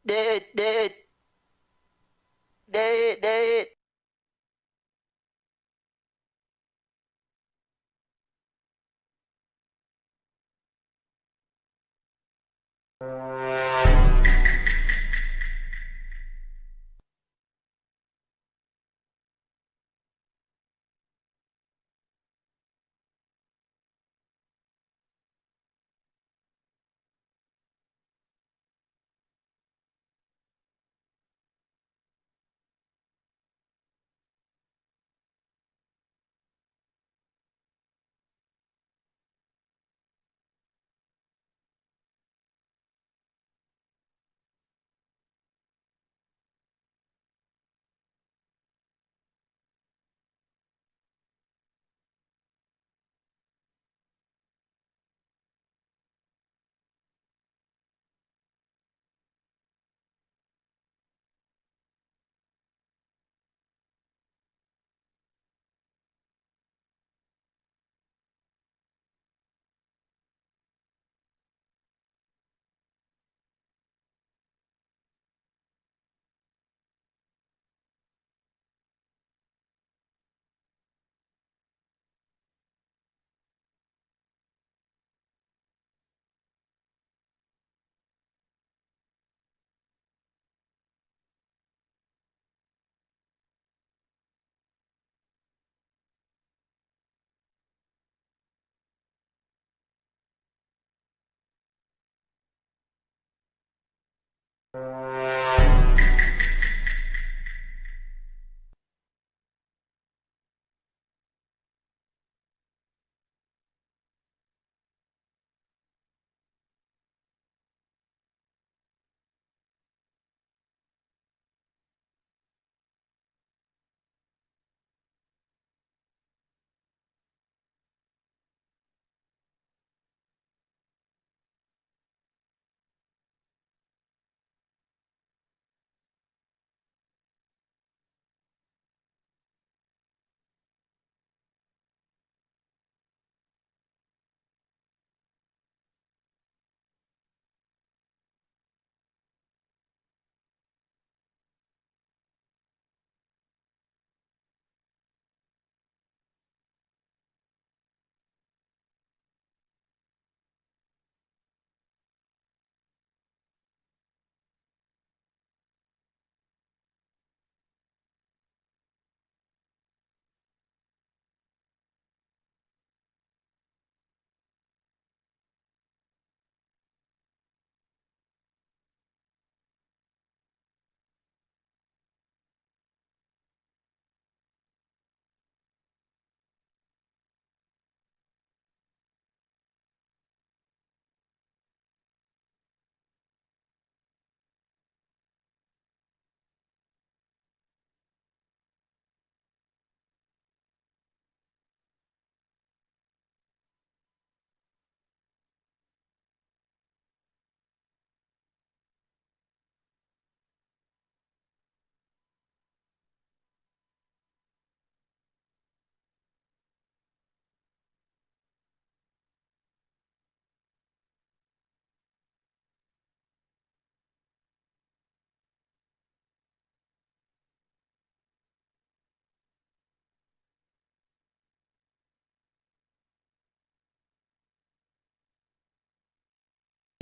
Dude. Dude.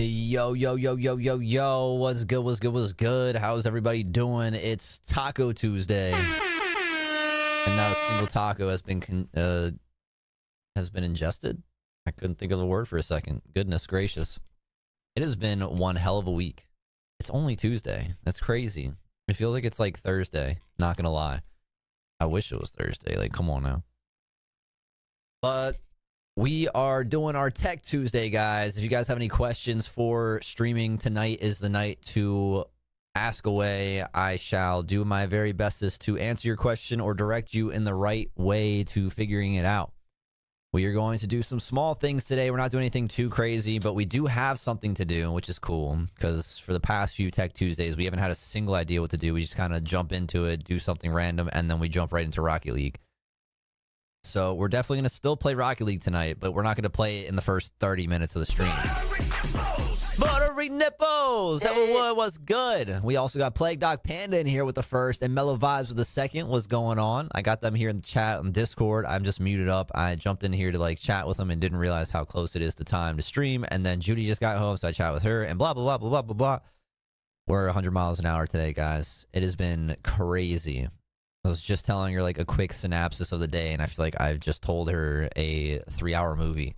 Yo, what's good? How's everybody doing? It's Taco Tuesday, and not a single taco has been ingested. I couldn't think of the word for a second. Goodness gracious. It has been one hell of a week. It's only Tuesday. That's crazy. It feels like it's like Thursday, not gonna lie. I wish it was Thursday. Like, come on now. But we are doing our Tech Tuesday, guys. If you guys have any questions for streaming, tonight is the night to ask away. I shall do my very bestest to answer your question or direct you in the right way to figuring it out. We are going to do some small things today. We're not doing anything too crazy, but we do have something to do, which is cool, because for the past few Tech Tuesdays, we haven't had a single idea what to do. We just kind of jump into it, do something random, and then we jump right into Rocket League. So we're definitely going to still play Rocket League tonight, but we're not going to play it in the first 30 minutes of the stream. Buttery nipples. Everyone was good. We also got Plague Doc Panda in here with the first, and Mellow Vibes with the second. What's going on? I got them here in the chat on Discord. I'm just muted up. I jumped in here to like chat with them and didn't realize how close it is to time to stream. And then Judy just got home, so I chat with her and blah blah blah blah blah blah blah. We're 100 miles an hour today, guys. It has been crazy. I was just telling her like a quick synopsis of the day, and I feel like I've just told her a 3-hour movie.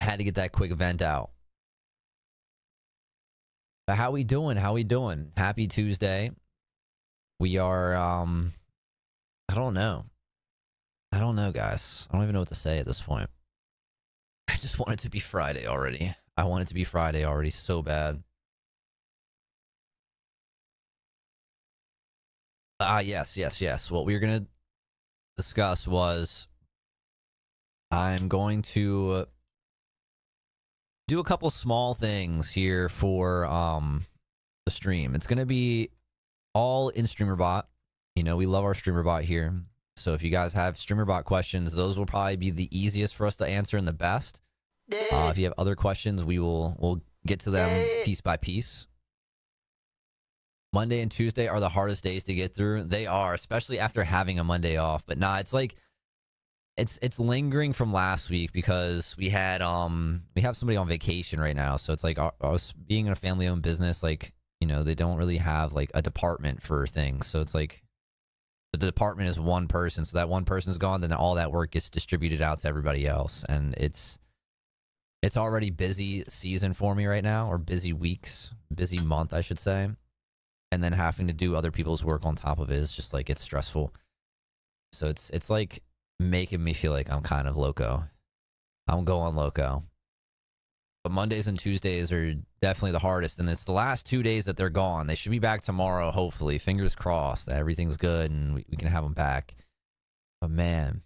Had to get that quick event out. But how we doing? How we doing? Happy Tuesday. We are, I don't know. I don't know, guys. I don't even know what to say at this point. I just want it to be Friday already. I want it to be Friday already so bad. Yes. What we were going to discuss was I'm going to do a couple small things here for the stream. It's going to be all in StreamerBot. You know, we love our StreamerBot here. So if you guys have StreamerBot questions, those will probably be the easiest for us to answer and the best. If you have other questions, we'll get to them piece by piece. Monday and Tuesday are the hardest days to get through. They are, especially after having a Monday off. But nah, it's like it's lingering from last week because we had we have somebody on vacation right now. So it's like us being in a family-owned business, like, you know, they don't really have like a department for things. So it's like the department is one person. So that one person's gone, then all that work gets distributed out to everybody else. And it's already busy season for me right now, or busy weeks, busy month, I should say. And then having to do other people's work on top of it is just like, it's stressful. So it's like making me feel like I'm kind of loco. I'm going loco. But Mondays and Tuesdays are definitely the hardest, and it's the last 2 days that they're gone. They should be back tomorrow, hopefully. Fingers crossed that everything's good and we can have them back. But man,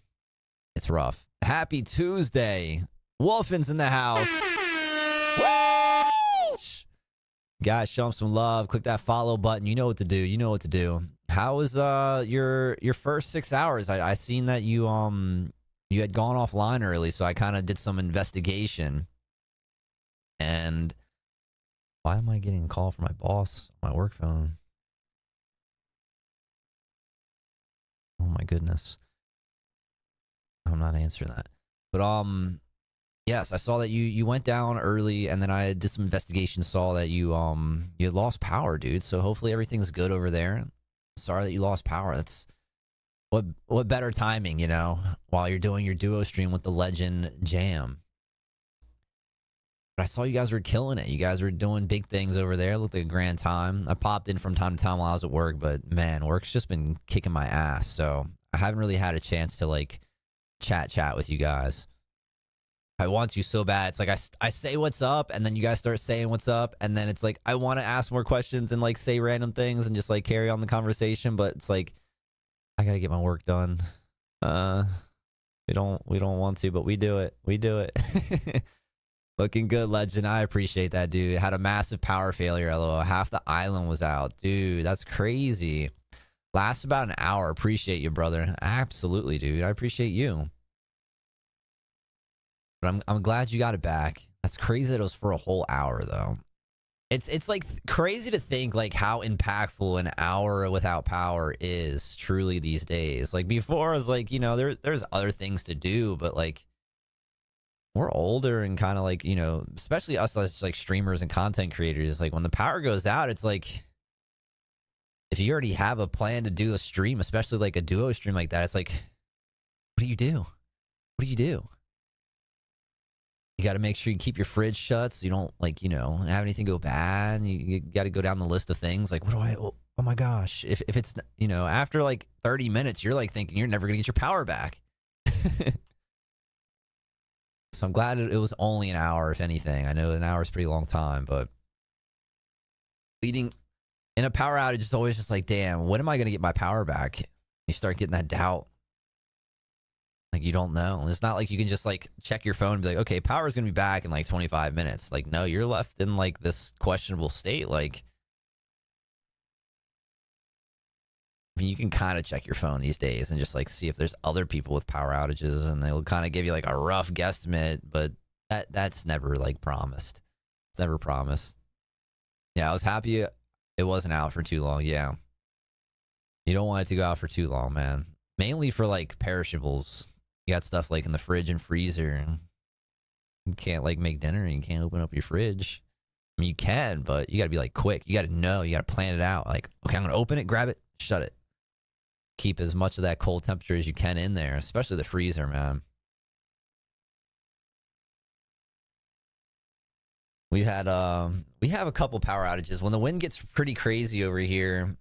it's rough. Happy Tuesday. Wolfin's in the house. Guys, show them some love. Click that follow button. You know what to do. You know what to do. How was your first 6 hours? I seen that you had gone offline early, so I kind of did some investigation. And why am I getting a call from my boss on my work phone? Oh my goodness. I'm not answering that. But yes, I saw that you went down early, and then I did some investigation, saw that you had lost power, dude. So hopefully everything's good over there. Sorry that you lost power. That's what better timing, you know, while you're doing your duo stream with the legend Jam. But I saw you guys were killing it. You guys were doing big things over there. It looked like a grand time. I popped in from time to time while I was at work, but man, work's just been kicking my ass. So I haven't really had a chance to like chat with you guys. I want to so bad. It's like I say what's up, and then you guys start saying what's up, and then it's like I want to ask more questions and like say random things and just like carry on the conversation, but it's like I gotta get my work done. We don't want to, but we do it. We do it. Looking good, legend. I appreciate that, dude. Had a massive power failure. LOL. Half the island was out, dude. That's crazy. Lasts about an hour. Appreciate you, brother. Absolutely, dude. I appreciate you. But I'm glad you got it back. That's crazy that it was for a whole hour, though. It's like crazy to think like how impactful an hour without power is truly these days. Like before, I was like, you know, there's other things to do, but like we're older and kind of like, you know, especially us as like streamers and content creators. Like when the power goes out, it's like if you already have a plan to do a stream, especially like a duo stream like that, it's like, what do you do? What do you do? You got to make sure you keep your fridge shut so you don't, like, you know, have anything go bad. You got to go down the list of things like, oh my gosh. If it's, you know, after like 30 minutes, you're like thinking you're never going to get your power back. So I'm glad it was only an hour, if anything. I know an hour is a pretty long time, but leading in a power outage is always just like, damn, when am I going to get my power back? You start getting that doubt. Like, you don't know. It's not like you can just like check your phone and be like, okay, power is going to be back in like 25 minutes. Like, no, you're left in like this questionable state. Like, I mean, you can kind of check your phone these days and just like see if there's other people with power outages, and they'll kind of give you like a rough guesstimate, but that's never like promised. Never promised. Yeah, I was happy it wasn't out for too long. Yeah. You don't want it to go out for too long, man. Mainly for like perishables. You got stuff like in the fridge and freezer. You can't like make dinner and you can't open up your fridge. I mean, you can, but you got to be like quick. You got to know. You got to plan it out. Like, okay, I'm going to open it, grab it, shut it. Keep as much of that cold temperature as you can in there, especially the freezer, man. We have a couple power outages. When the wind gets pretty crazy over here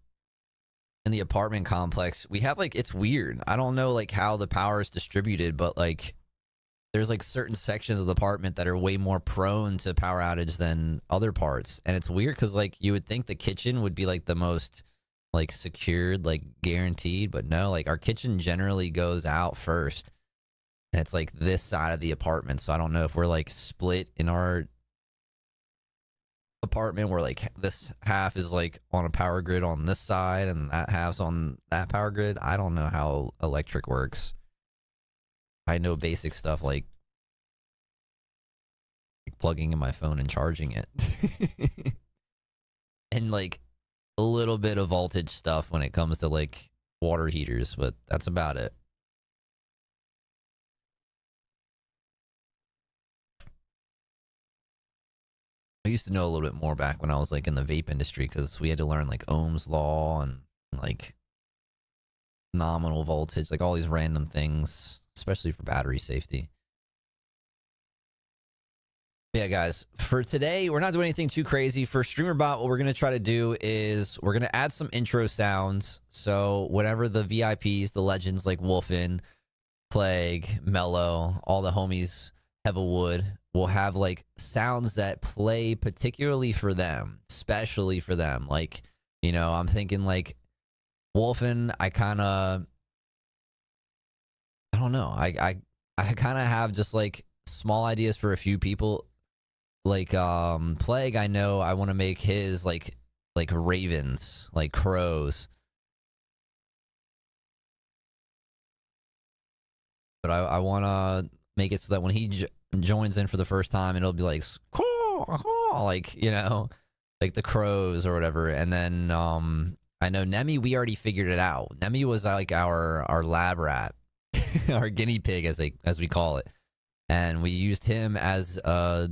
in the apartment complex, we have like, it's weird. I don't know like how the power is distributed, but like there's like certain sections of the apartment that are way more prone to power outage than other parts. And it's weird because like you would think the kitchen would be like the most like secured, like guaranteed, but no, like our kitchen generally goes out first. And it's like this side of the apartment. So I don't know if we're like split in our apartment where like this half is like on a power grid on this side and that half's on that power grid. I don't know how electric works. I know basic stuff like plugging in my phone and charging it. And like a little bit of voltage stuff when it comes to like water heaters, but that's about it. I used to know a little bit more back when I was like in the vape industry because we had to learn like Ohm's law and like nominal voltage, like all these random things, especially for battery safety. Yeah, guys, for today, we're not doing anything too crazy. For StreamerBot, what we're going to try to do is we're going to add some intro sounds. So whenever the VIPs, the legends like Wolfen, Plague, Mellow, all the homies, Heavenwood, will have like sounds that play particularly for them, especially for them. Like, you know, I'm thinking like Wolfen, I don't know. I kind of have just like small ideas for a few people. Like Plague, I know I want to make his like ravens, like crows. But I want to make it so that when he joins in for the first time, it'll be like caw, caw, like, you know, like the crows or whatever. And then I know Nemi, we already figured it out. Nemi was like our lab rat, our guinea pig as we call it. And we used him as a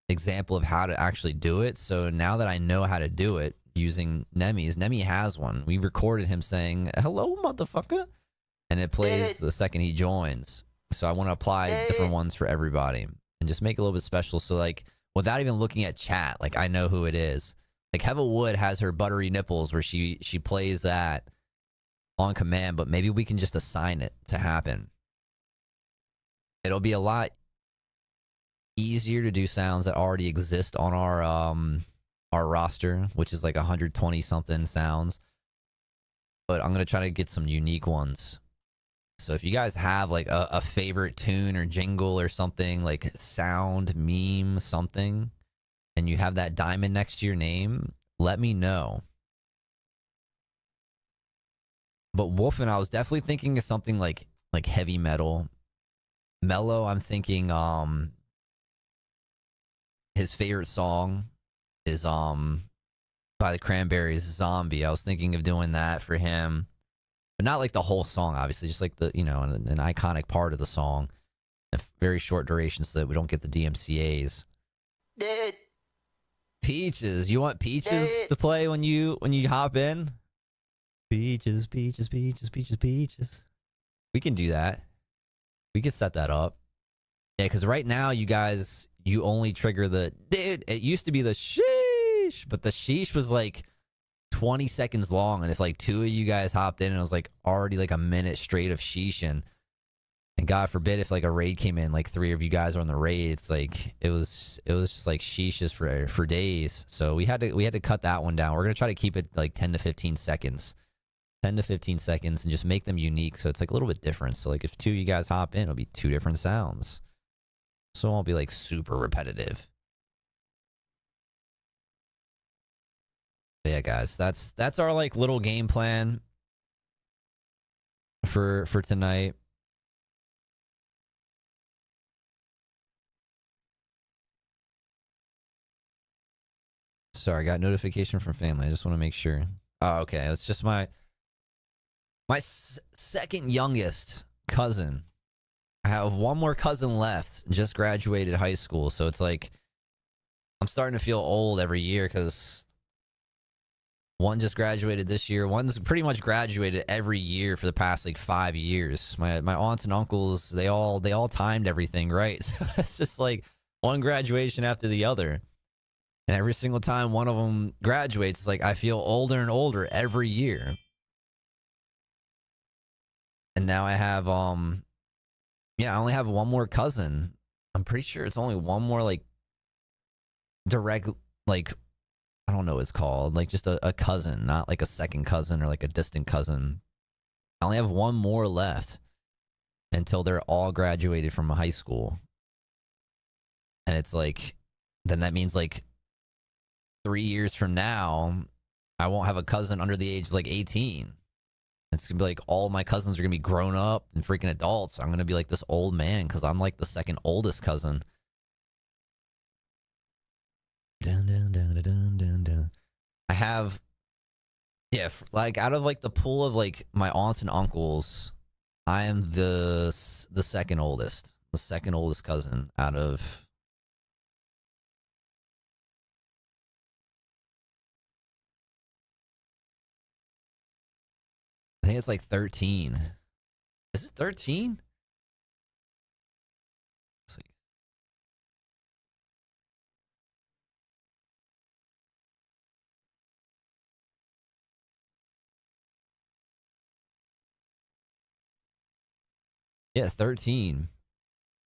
example of how to actually do it. So now that I know how to do it using Nemi has one. We recorded him saying, "Hello, motherfucker," and it plays the second he joins. So I want to apply different ones for everybody and just make it a little bit special. So like without even looking at chat, like I know who it is. Like Heavenwood has her buttery nipples where she plays that on command, but maybe we can just assign it to happen. It'll be a lot easier to do sounds that already exist on our roster, which is like 120 something sounds. But I'm gonna try to get some unique ones. So if you guys have like a favorite tune or jingle or something, like sound, meme, something, and you have that diamond next to your name, let me know. But Wolfen, I was definitely thinking of something like heavy metal. Mellow, I'm thinking his favorite song is by the Cranberries, Zombie. I was thinking of doing that for him. But not like the whole song, obviously, just like the, you know, an iconic part of the song. A very short duration so that we don't get the DMCAs. Peaches. You want Peaches to play when you hop in? Peaches, peaches, peaches, peaches, peaches. We can do that. We can set that up. Yeah, because right now, you guys, you only trigger the, dude, it used to be the sheesh, but the sheesh was like 20 seconds long, and if like two of you guys hopped in, and it was like already like a minute straight of sheeshing, and God forbid if like a raid came in, like three of you guys are on the raid, it's like it was just like sheeshes for days. So we had to cut that one down. We're gonna try to keep it like 10 to 15 seconds, and just make them unique, so it's like a little bit different. So like if two of you guys hop in, it'll be two different sounds, so it won't be like super repetitive. But yeah, guys, that's our like little game plan for tonight. Sorry, got notification from family. I just want to make sure. Oh, okay. It's just my second youngest cousin. I have one more cousin left. Just graduated high school, so it's like I'm starting to feel old every year because one just graduated this year. One's pretty much graduated every year for the past like 5 years. My aunts and uncles, they all timed everything right. So it's just like one graduation after the other. And every single time one of them graduates, it's like I feel older and older every year. And now I have I only have one more cousin. I'm pretty sure it's only one more like direct, like, I don't know what it's called, like just a cousin, not like a second cousin or like a distant cousin. I only have one more left until they're all graduated from high school. And it's like, then that means like 3 years from now, I won't have a cousin under the age of like 18. It's gonna be like all my cousins are gonna be grown up and freaking adults. I'm gonna be like this old man because I'm like the second oldest cousin. Dun, dun, dun, dun, dun, dun, dun. I have, yeah, like out of like the pool of like my aunts and uncles, I am the second oldest cousin out of. I think it's like 13. Is it 13? Let's see. Yeah, 13.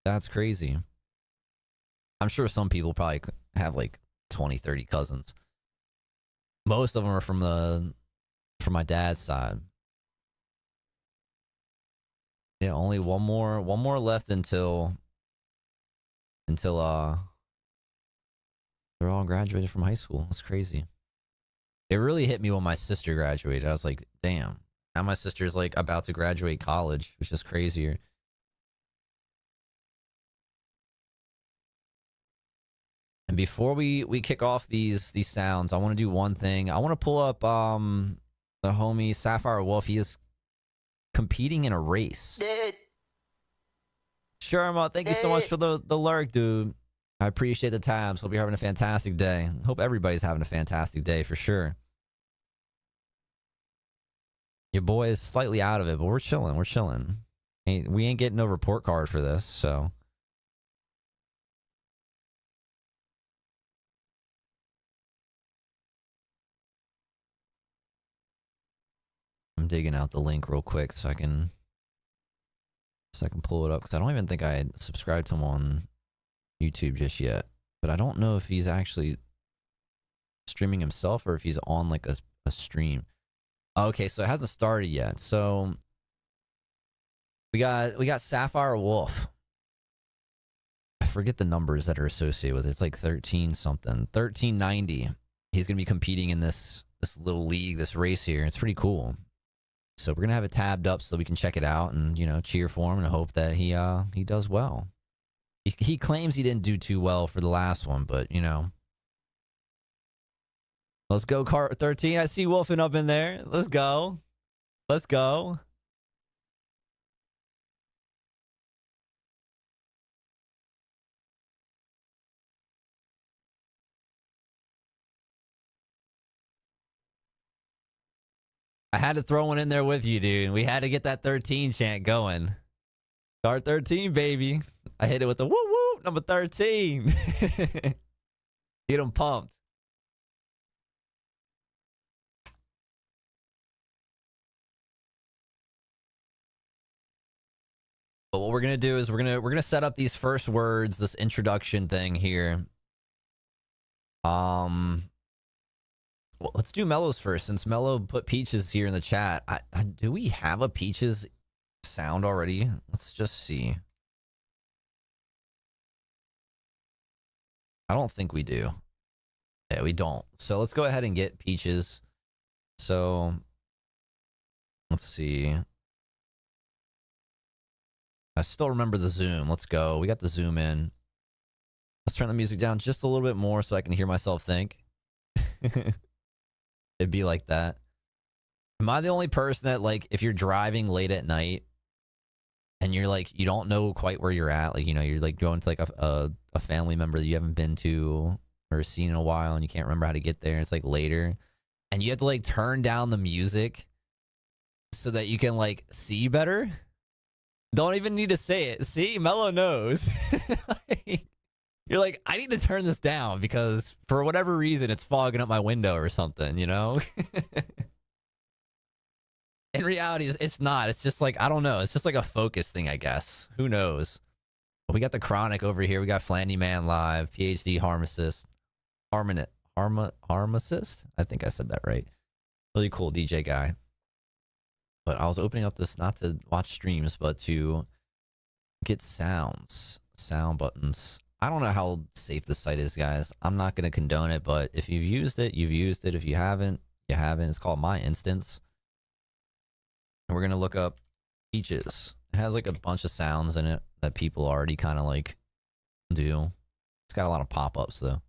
That's crazy. I'm sure some people probably have like 20, 30 cousins. Most of them are from my dad's side. Yeah, only one more left until they're all graduated from high school. That's crazy. It really hit me when my sister graduated. I was like, damn. Now my sister's like about to graduate college, which is crazier. And before we kick off these sounds, I want to do one thing. I want to pull up the homie Sapphire Wolf. He is competing in a race. Sharma, thank you so much for the lurk, dude. I appreciate the tabs. Hope you're having a fantastic day. Hope everybody's having a fantastic day for sure. Your boy is slightly out of it, but we're chilling. We're chilling. We ain't getting no report card for this, so. I'm digging out the link real quick so I can pull it up because I don't even think I had subscribed to him on YouTube just yet. But I don't know if he's actually streaming himself or if he's on like a stream. Okay, so it hasn't started yet. So we got Sapphire Wolf. I forget the numbers that are associated with it. It's like 13 something, 1390. He's gonna be competing in this little league, this race here. It's pretty cool. So we're gonna have it tabbed up so we can check it out and cheer for him and hope that he does well. He claims he didn't do too well for the last one, but let's go, Car 13. I see Wolfing up in there. Let's go. Let's go. I had to throw one in there with you, dude. We had to get that 13 chant going. Car 13, baby. I hit it with the woo woo, number 13. Get him pumped. But what we're gonna do is we're gonna set up these first words, this introduction thing here. Well, let's do Mellows first, since Mellow put Peaches here in the chat. Do we have a Peaches sound already? Let's just see. I don't think we do. Yeah, we don't. So let's go ahead and get Peaches. So let's see. I still remember the zoom. Let's go. We got the zoom in. Let's turn the music down just a little bit more so I can hear myself think. It'd be like that. Am I the only person that, like, if you're driving late at night and you're like, you don't know quite where you're at, like, you know, you're like going to like a family member that you haven't been to or seen in a while and you can't remember how to get there, and it's like later, and you have to like turn down the music so that you can like see better? Don't even need to say it. See, Mello knows. Like, you're like, I need to turn this down because for whatever reason it's fogging up my window or something, you know? In reality, it's not. It's just like, I don't know. It's just like a focus thing, I guess. Who knows? But we got the Chronic over here. We got Flanny Man live, PhD Harmacist. Harmacist? I think I said that right. Really cool DJ guy. But I was opening up this not to watch streams, but to get sound buttons. I don't know how safe this site is, guys. I'm not going to condone it, but if you've used it, you've used it. If you haven't, you haven't. It's called My Instance. And we're going to look up Peaches. It has like a bunch of sounds in it that people already kind of like do. It's got a lot of pop-ups though.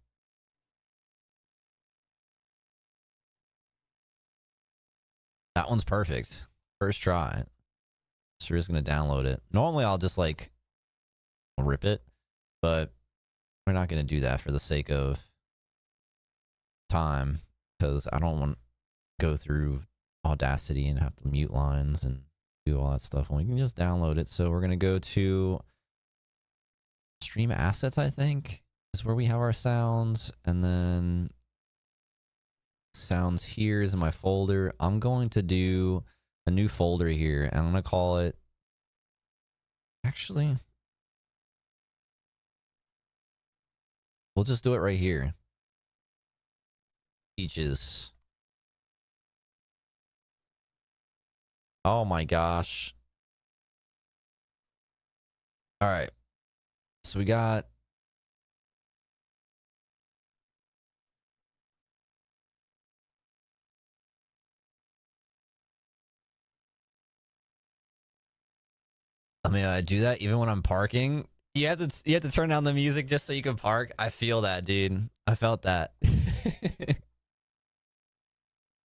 That one's perfect. First try. So we're just going to download it. Normally I'll just like rip it, but we're not going to do that for the sake of time because I don't want to go through Audacity and have to mute lines and do all that stuff. We can just download it. So we're going to go to Stream Assets, I think, is where we have our sounds. And then sounds here is in my folder. I'm going to do a new folder here, and I'm going to call it, actually, we'll just do it right here. Peaches. Oh my gosh. All right. So we got I mean, I do that even when I'm parking. You have to turn down the music just so you can park. I feel that, dude. I felt that.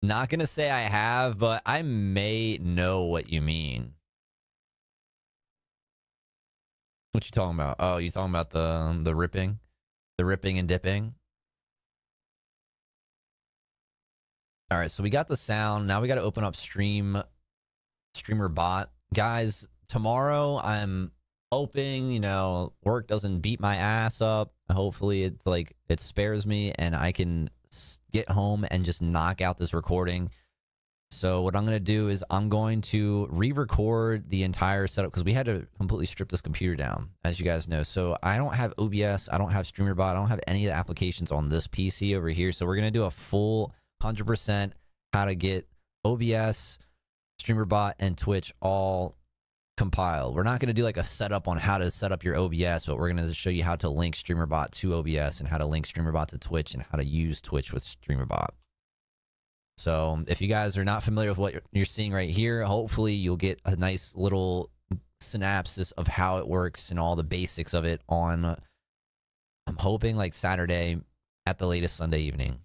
Not gonna say I have, but I may know what you mean. What you talking about? Oh, you talking about the ripping and dipping? All right, so we got the sound. Now we got to open up streamer bot, guys. Tomorrow, I'm hoping, you know, work doesn't beat my ass up. Hopefully, it's like it spares me and I can get home and just knock out this recording. So what I'm going to do is I'm going to re-record the entire setup because we had to completely strip this computer down, as you guys know. So I don't have OBS, I don't have StreamerBot, I don't have any of the applications on this PC over here. So we're going to do a full 100% how to get OBS, StreamerBot, and Twitch all compiled. We're not going to do like a setup on how to set up your OBS, but we're going to show you how to link StreamerBot to OBS and how to link StreamerBot to Twitch and how to use Twitch with StreamerBot. So if you guys are not familiar with what you're seeing right here, hopefully you'll get a nice little synopsis of how it works and all the basics of it on, I'm hoping like Saturday at the latest Sunday evening.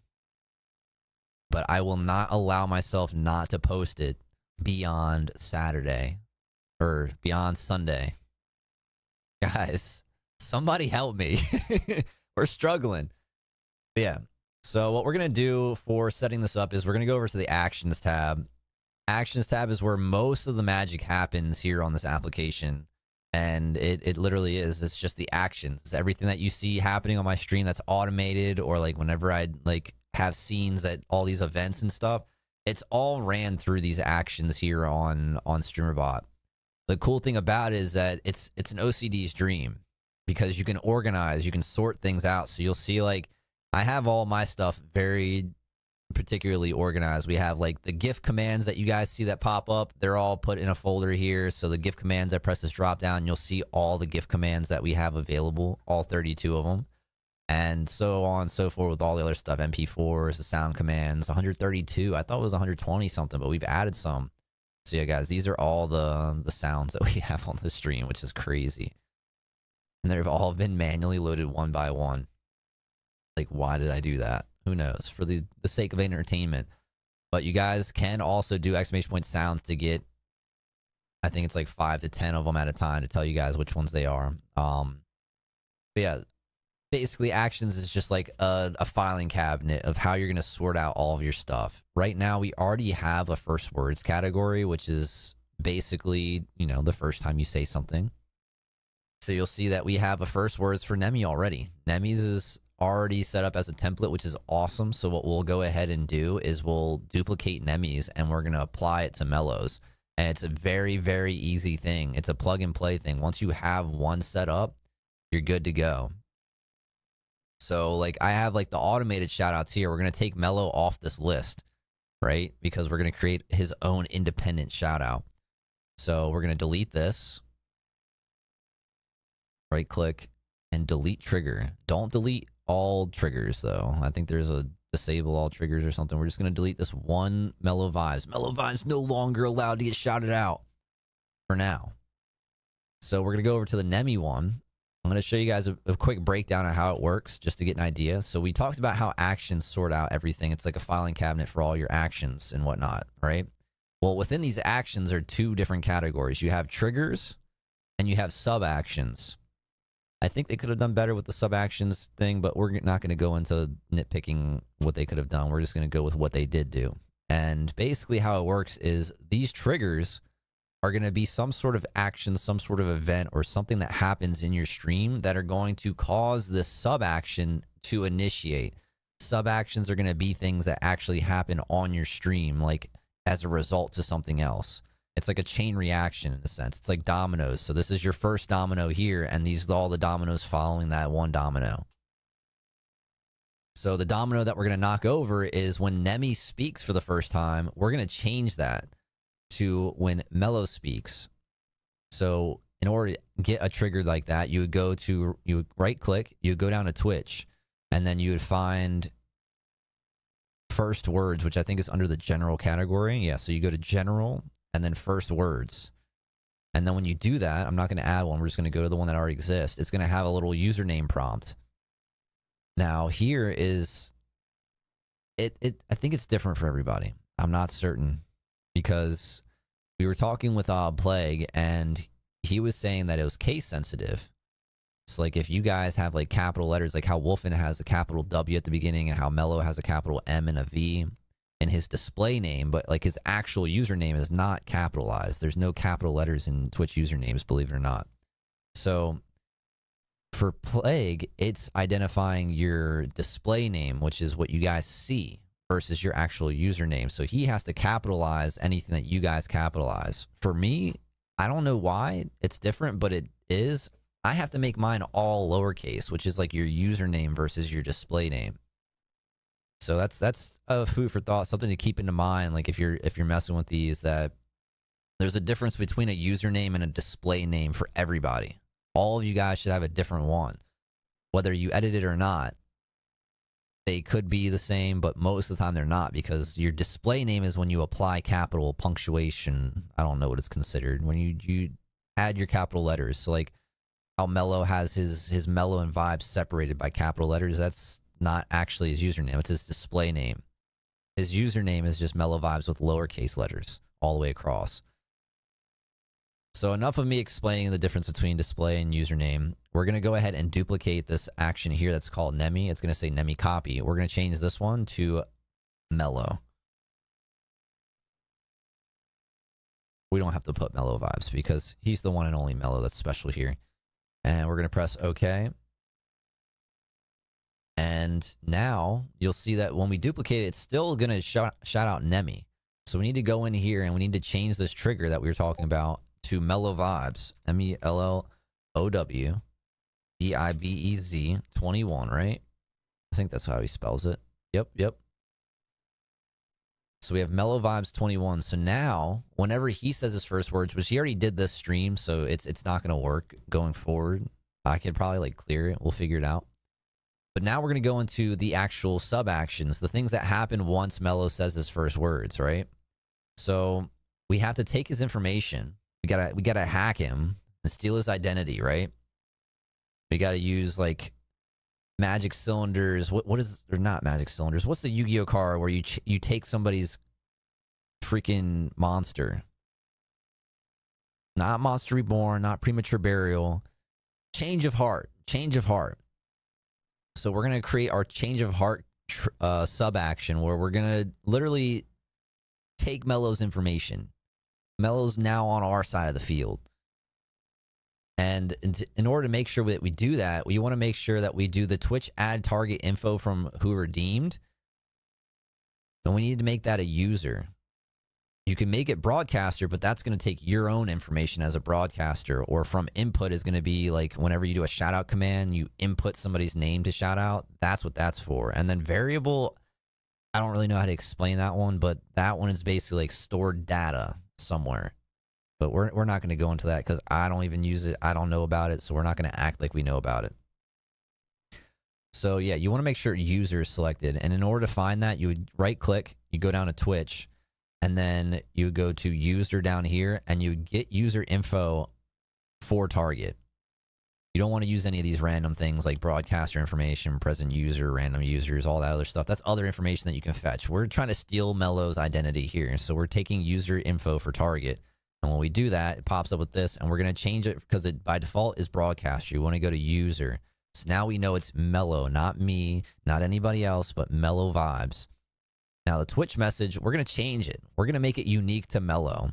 But I will not allow myself not to post it beyond Saturday or beyond Sunday. Guys, somebody help me. We're struggling. But yeah. So what we're going to do for setting this up is we're going to go over to the Actions tab. Actions tab is where most of the magic happens here on this application. And it literally is. It's just the actions. It's everything that you see happening on my stream that's automated, or like whenever I like have scenes that all these events and stuff, it's all ran through these actions here on StreamerBot. The cool thing about it is that it's an OCD's dream because you can organize, you can sort things out. So you'll see like I have all my stuff very particularly organized. We have like the GIF commands that you guys see that pop up. They're all put in a folder here. So the GIF commands, I press this drop down, you'll see all the GIF commands that we have available, all 32 of them. And so on and so forth with all the other stuff. MP4s, the sound commands, 132. I thought it was 120 something, but we've added some. So yeah, guys, these are all the sounds that we have on the stream, which is crazy. And they've all been manually loaded one by one. Like, why did I do that? Who knows? For the sake of entertainment. But you guys can also do exclamation point sounds to get, I think it's like 5 to 10 of them at a time to tell you guys which ones they are. But yeah, basically actions is just like a filing cabinet of how you're going to sort out all of your stuff. Right now, we already have a first words category, which is basically, you know, the first time you say something. So you'll see that we have a first words for Nemi already. Nemi's is already set up as a template, which is awesome. So what we'll go ahead and do is we'll duplicate Nemi's and we're going to apply it to Mello's. And it's a very, very easy thing. It's a plug and play thing. Once you have one set up, you're good to go. So like I have like the automated shout outs here. We're going to take Mello off this list, right? Because we're going to create his own independent shout out. So we're going to delete this. Right click and delete trigger. Don't delete all triggers though. I think there's a disable all triggers or something. We're just going to delete this one Mellow Vibes. Mellow Vibes no longer allowed to get shouted out for now. So we're going to go over to the Nemi one. I'm going to show you guys a quick breakdown of how it works just to get an idea. So we talked about how actions sort out everything. It's like a filing cabinet for all your actions and whatnot, right? Well, within these actions are two different categories. You have triggers and you have sub actions. I think they could have done better with the sub actions thing, but we're not going to go into nitpicking what they could have done. We're just going to go with what they did do. And basically how it works is these triggers are going to be some sort of action, some sort of event, or something that happens in your stream that are going to cause this sub action to initiate. Sub actions are going to be things that actually happen on your stream, like as a result to something else. It's like a chain reaction in a sense. It's like dominoes. So this is your first domino here, and these are all the dominoes following that one domino. So the domino that we're going to knock over is when Nemi speaks for the first time, we're going to change that to when Mello speaks. So in order to get a trigger like that, you would right click, you would go down to Twitch, and then you would find first words, which I think is under the general category. Yeah, so you go to general and then first words. And then when you do that, I'm not going to add one. We're just going to go to the one that already exists. It's going to have a little username prompt. Now here is it. I think it's different for everybody. I'm not certain because we were talking with Plague and he was saying that it was case sensitive. It's like if you guys have like capital letters, like how Wolfen has a capital W at the beginning and how Mello has a capital M and a V in his display name, but like his actual username is not capitalized. There's no capital letters in Twitch usernames, believe it or not. So for Plague, it's identifying your display name, which is what you guys see, versus your actual username. So he has to capitalize anything that you guys capitalize. For me, I don't know why it's different, but it is. I have to make mine all lowercase, which is like your username versus your display name. So that's a food for thought, something to keep into mind. Like if you're messing with these, that there's a difference between a username and a display name for everybody. All of you guys should have a different one, whether you edit it or not. They could be the same, but most of the time they're not, because your display name is when you apply capital punctuation. I don't know what it's considered when you add your capital letters. So like how Mello has his Mello and Vibes separated by capital letters. That's not actually his username. It's his display name. His username is just Mellow Vibes with lowercase letters all the way across. So enough of me explaining the difference between display and username. We're going to go ahead and duplicate this action here that's called Nemi. It's going to say Nemi copy. We're going to change this one to Mellow. We don't have to put Mellow Vibes because he's the one and only Mellow that's special here. And we're going to press OK. And now you'll see that when we duplicate it, it's still going to shout out Nemi. So we need to go in here and we need to change this trigger that we were talking about to Mellow Vibes. MELLOWVIBEZ 21, right? I think that's how he spells it. Yep. So we have Mellow Vibes 21. So now, whenever he says his first words, which he already did this stream, so it's not going to work going forward. I could probably like clear it. We'll figure it out. But now we're going to go into the actual sub actions, the things that happen once Mello says his first words, right? So we have to take his information. We gotta hack him and steal his identity, right? We gotta use like magic cylinders. What is, or not magic cylinders? What's the Yu-Gi-Oh card where you take somebody's freaking monster? Not Monster Reborn, not Premature Burial. Change of Heart. Change of Heart. So we're going to create our Change of Heart sub action where we're going to literally take Mello's information. Mello's now on our side of the field. And in order to make sure that we do that, we want to make sure that we do the Twitch add target info from who redeemed. And we need to make that a user. You can make it broadcaster, but that's going to take your own information as a broadcaster. Or from input is going to be like whenever you do a shout out command, you input somebody's name to shout out. That's what that's for. And then variable, I don't really know how to explain that one, but that one is basically like stored data somewhere. But we're not going to go into that because I don't even use it. I don't know about it, so we're not going to act like we know about it. So yeah, you want to make sure user is selected. And in order to find that, you would right click, you go down to Twitch, and then you go to user down here, and you get user info for target. You don't want to use any of these random things like broadcaster information, present user, random users, all that other stuff. That's other information that you can fetch. We're trying to steal Mello's identity here. So we're taking user info for target. And when we do that, it pops up with this, and we're going to change it because it by default is broadcaster. You want to go to user. So now we know it's Mello, not me, not anybody else, but Mello Vibes. Now the Twitch message, we're going to change it. We're going to make it unique to Mello.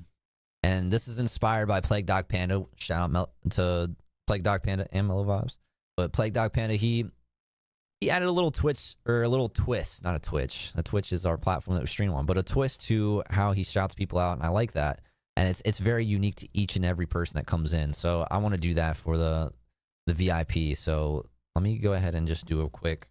And this is inspired by Plague Dog Panda. Shout out to Plague Dog Panda and Mello Vibes. But Plague Dog Panda, he added a little Twitch, or a little twist, not a Twitch. A Twitch is our platform that we stream on, but a twist to how he shouts people out, and I like that. And it's very unique to each and every person that comes in. So I want to do that for the VIP. So let me go ahead and just do a quick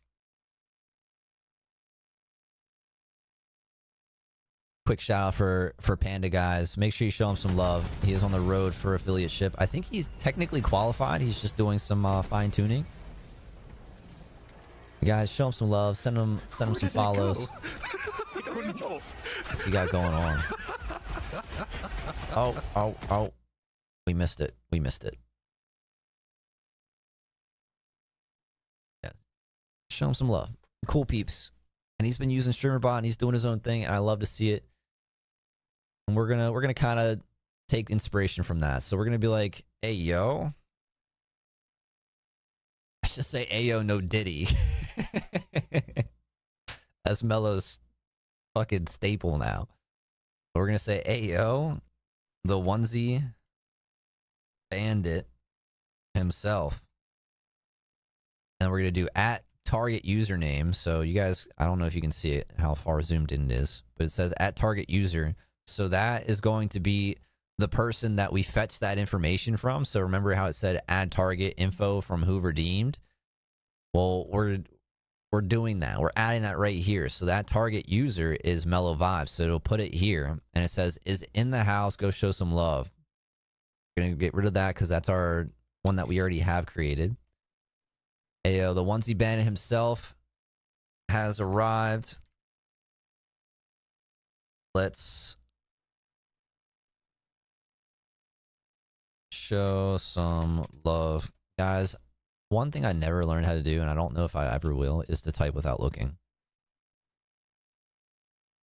shout out for Panda, guys. Make sure you show him some love. He is on the road for affiliateship. I think he's technically qualified. He's just doing some fine tuning. Guys, show him some love. Send him some follows. What's he got going on? Oh. We missed it. Yeah. Show him some love. Cool peeps. And he's been using StreamerBot and he's doing his own thing, and I love to see it. And we're gonna kind of take inspiration from that. So we're gonna be like, hey yo. I should say Ayo no Diddy. That's Mello's fucking staple now. We're gonna say Ayo, the onesie bandit himself. And we're gonna do at target username. So you guys, I don't know if you can see it, how far zoomed in it is, but it says at target user. So that is going to be the person that we fetch that information from. So remember how it said add target info from who redeemed? Well, we're doing that. We're adding that right here. So that target user is Mello Vibes. So it'll put it here, and it says is in the house. Go show some love. We're gonna get rid of that because that's our one that we already have created. Ayo, the onesie bandit himself has arrived. Let's show some love, guys. One thing I never learned how to do, and I don't know if I ever will, is to type without looking.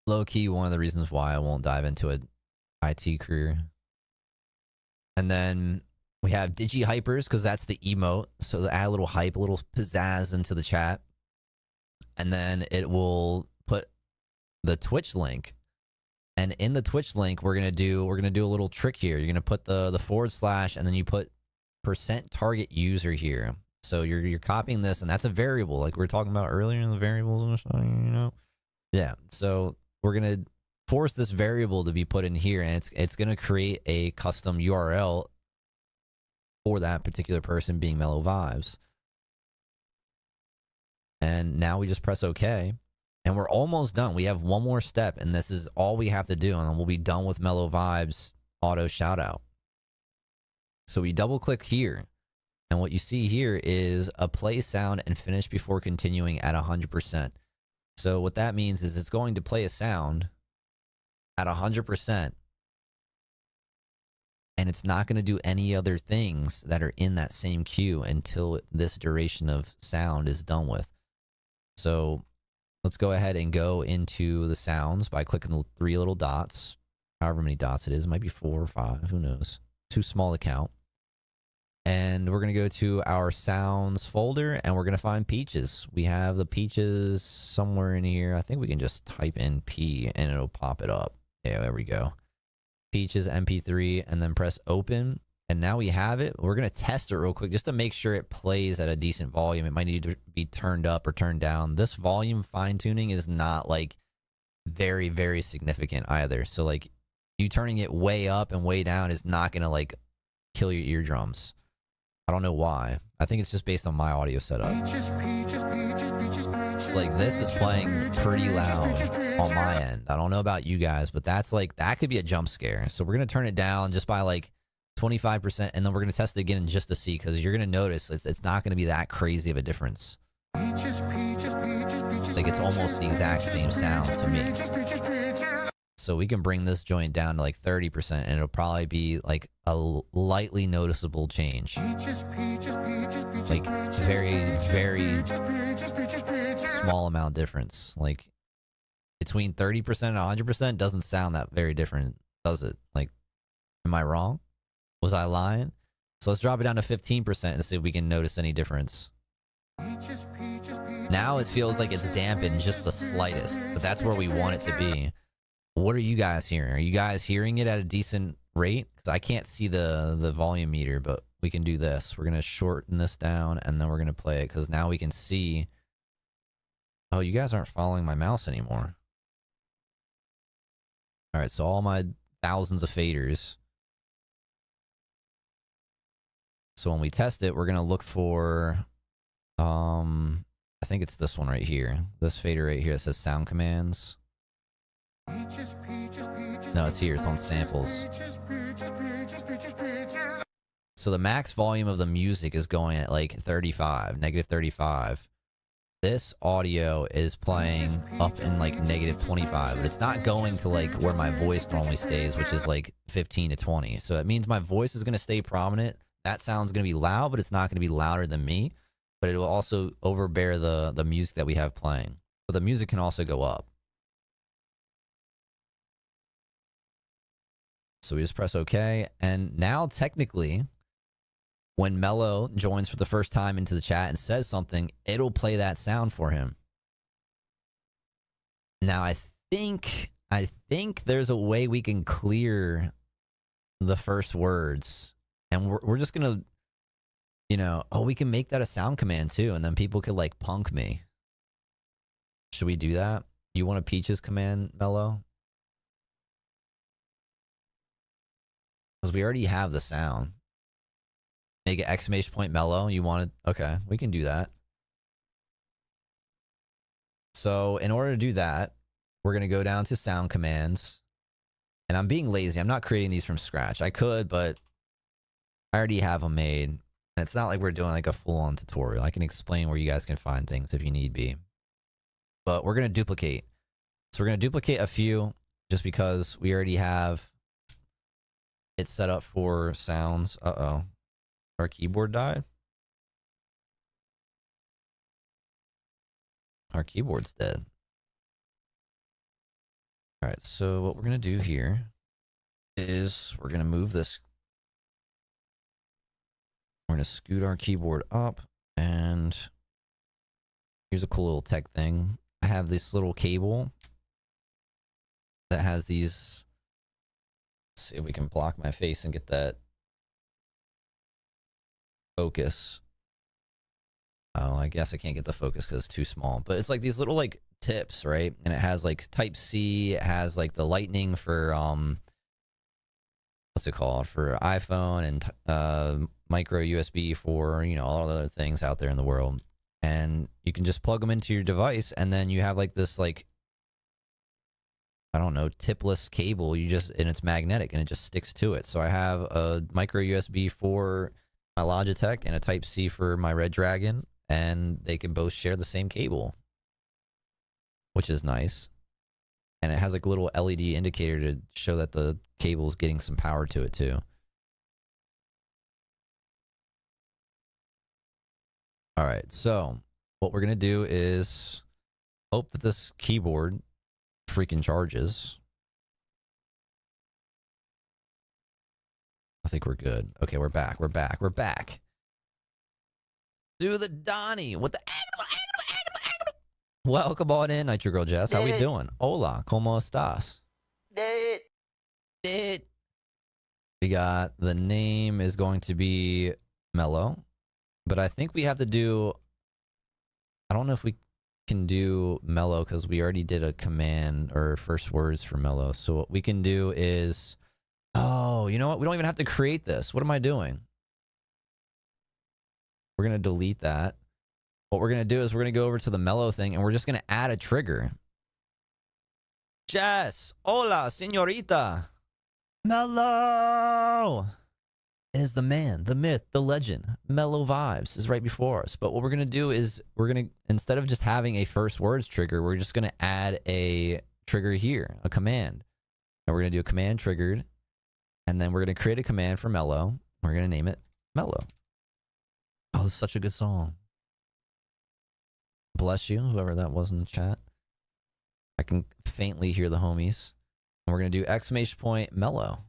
Low key, one of the reasons why I won't dive into an IT career. And then we have Digi Hypers, because that's the emote. So add a little hype, a little pizzazz into the chat. And then it will put the Twitch link. And in the Twitch link, we're gonna do a little trick here. You're gonna put the / and then you put %target user here. So you're copying this, and that's a variable, like we were talking about earlier in the variables and stuff, you know. Yeah. So we're gonna force this variable to be put in here, and it's gonna create a custom URL for that particular person, being Mello Vibes. And now we just press OK. And we're almost done. We have one more step, and this is all we have to do, and then we'll be done with Mello Vibes auto shout out. So we double click here, and what you see here is a play sound and finish before continuing at 100%. So what that means is it's going to play a sound at 100%. and it's not going to do any other things that are in that same queue until this duration of sound is done with. So let's go ahead and go into the sounds by clicking the 3 little dots, however many dots it is. It might be 4 or 5, who knows? Too small to count. And we're going to go to our sounds folder, and we're going to find Peaches. We have the Peaches somewhere in here. I think we can just type in P and it'll pop it up. Yeah, there we go. Peaches MP3, and then press open. And now we have it. We're going to test it real quick just to make sure it plays at a decent volume. It might need to be turned up or turned down. This volume fine tuning is not like very, very significant either. So like you turning it way up and way down is not going to like kill your eardrums. I don't know why. I think it's just based on my audio setup. It's like this is playing pretty loud on my end. I don't know about you guys, but that's like, that could be a jump scare. So we're going to turn it down just by like 25%, and then we're going to test it again just to see, because you're going to notice it's not going to be that crazy of a difference. Like it's almost the exact same sound to me. So we can bring this joint down to like 30%, and it'll probably be like a lightly noticeable change. Like very, very small amount difference. Like between 30% and 100% doesn't sound that very different, does it? Like, am I wrong? Was I lying? So let's drop it down to 15% and see if we can notice any difference. Now it feels like it's dampened just the slightest, but that's where we want it to be. What are you guys hearing? Are you guys hearing it at a decent rate? Because I can't see the volume meter, but we can do this. We're going to shorten this down, and then we're going to play it, because now we can see. Oh, you guys aren't following my mouse anymore. All right, so all my thousands of faders. So when we test it, we're going to look for, I think it's this one right here. This fader right here that says sound commands. No, it's here. It's on samples. So the max volume of the music is going at like 35, negative 35. This audio is playing up in like negative 25, but it's not going to like where my voice normally stays, which is like 15 to 20. So it means my voice is going to stay prominent. That sound's going to be loud, but it's not going to be louder than me. But it will also overbear the music that we have playing. But the music can also go up. So we just press OK. And now technically, when Mello joins for the first time into the chat and says something, it'll play that sound for him. Now I think there's a way we can clear the first words, and we're just gonna, you know, oh, we can make that a sound command too, and then people could like punk me. Should we do that? You want a Peaches command, Mello? Because we already have the sound. Make an exclamation point Mello. You want it? Okay, we can do that. So in order to do that, we're going to go down to sound commands. And I'm being lazy. I'm not creating these from scratch. I could, but I already have them made. And it's not like we're doing like a full-on tutorial. I can explain where you guys can find things if you need be. But we're going to duplicate. So we're going to duplicate a few just because we already have it set up for sounds. Uh-oh. Our keyboard died. Our keyboard's dead. All right, so what we're going to do here is we're going to move this. We're going to scoot our keyboard up, and here's a cool little tech thing. I have this little cable that has these. Let's see if we can block my face and get that focus. Oh, I guess I can't get the focus because it's too small. But it's like these little like tips, right? And it has like Type C. It has like the lightning for what's it called, for iPhone, and micro USB for, you know, all the other things out there in the world. And you can just plug them into your device, and then you have like this like, I don't know, tipless cable. And it's magnetic and it just sticks to it. So I have a micro USB for my Logitech and a Type C for my Red Dragon, and they can both share the same cable, which is nice. And it has like a little LED indicator to show that the cable is getting some power to it too. All right, so what we're gonna do is hope that this keyboard freaking charges. I think we're good. Okay, we're back. We're back. We're back. Do the Donnie with the welcome on in, Nitro Girl Jess. How we doing? Hola, ¿cómo estás? We got the name is going to be Mellow, but I think we have to do. I don't know if we can do Mellow because we already did a command or first words for Mellow. So what we can do is, oh, you know what? We don't even have to create this. What am I doing? We're gonna delete that. What we're gonna do is we're gonna go over to the Mellow thing and we're just gonna add a trigger. Jess, hola, señorita. Mellow is the man, the myth, the legend. Mellow Vibes is right before us. But what we're going to do is we're going to, instead of just having a first words trigger, we're just going to add a trigger here, a command. And we're going to do a command triggered. And then we're going to create a command for Mellow. We're going to name it Mellow. Oh, this is such a good song. Bless you, whoever that was in the chat. I can faintly hear the homies. And we're going to do exclamation point Mellow.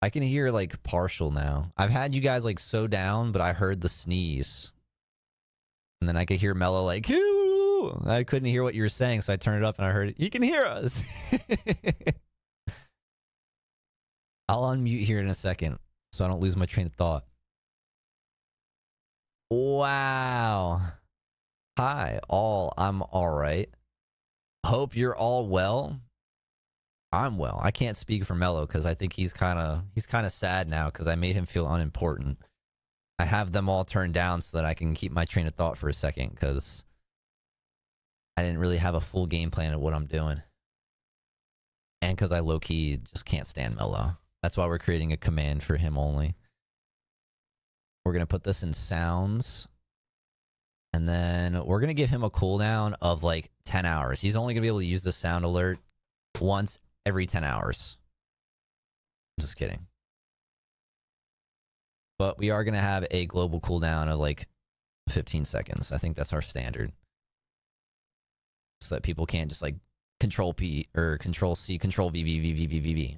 I can hear like partial now. I've had you guys like so down, but I heard the sneeze. And then I could hear Mellow like, ooh! I couldn't hear what you were saying, so I turned it up and I heard it. You can hear us. I'll unmute here in a second so I don't lose my train of thought. Wow. Hi, all. I'm all right. Hope you're all well. I'm well. I can't speak for Mellow because I think he's kind of sad now because I made him feel unimportant. I have them all turned down so that I can keep my train of thought for a second because I didn't really have a full game plan of what I'm doing. And because I low-key just can't stand Mellow. That's why we're creating a command for him only. We're going to put this in sounds. And then we're going to give him a cooldown of like 10 hours. He's only going to be able to use the sound alert once every 10 hours. Just kidding. But we are going to have a global cooldown of like 15 seconds. I think that's our standard. So that people can't just like control P or control C, control V, V, V, V, V, V, V.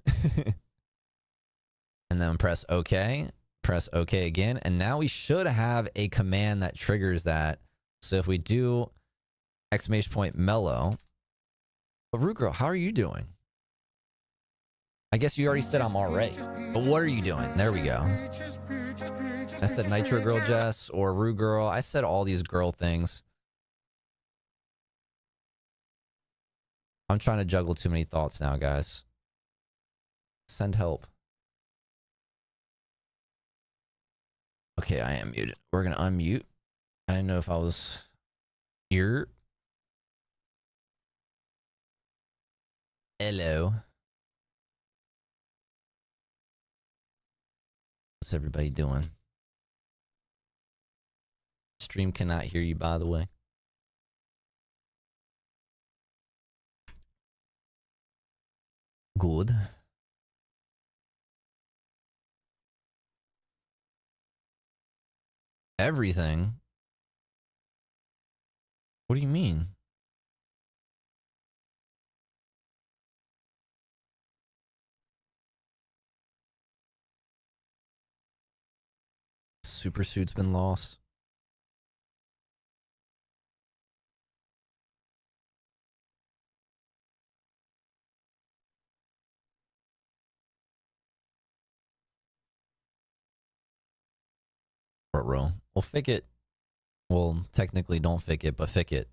And then press OK. Press OK again. And now we should have a command that triggers that. So if we do exclamation point Mellow. But Root Girl, how are you doing? I guess you already said I'm all right. But what are you doing? There we go. I said Nitro Girl Jess or Root Girl. I said all these girl things. I'm trying to juggle too many thoughts now, guys. Send help. Okay, I am muted. We're going to unmute. I didn't know if I was here. Hello. What's everybody doing? Stream cannot hear you, by the way. Good. Everything? What do you mean? Super suit's been lost. Row. Well, fick it. Well, technically don't fick it, but fick it.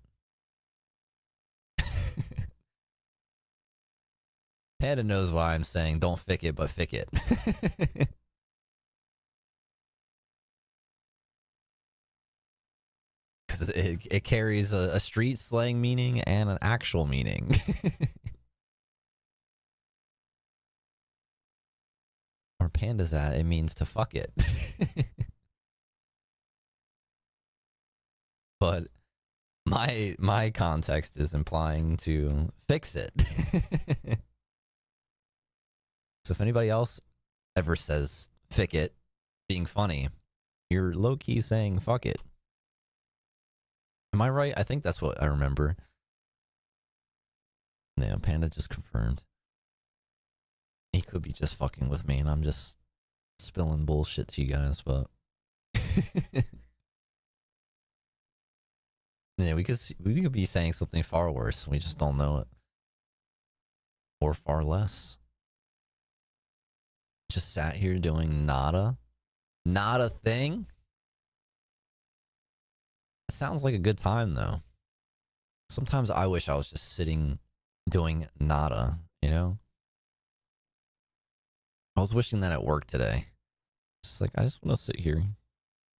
Panda knows why I'm saying don't fick it, but fick it. Because it carries a street slang meaning and an actual meaning. Where Panda's at, it means to fuck it. But My context is implying to fix it. So if anybody else ever says "fick it," being funny, you're low key saying "fuck it." Am I right? I think that's what I remember. Yeah, Panda just confirmed. He could be just fucking with me, and I'm just spilling bullshit to you guys, but yeah, we could be saying something far worse. We just don't know it, or far less. Just sat here doing nada, not a thing. It sounds like a good time though. Sometimes I wish I was just sitting doing nada, you know? I was wishing that at work today. Just like, I just want to sit here.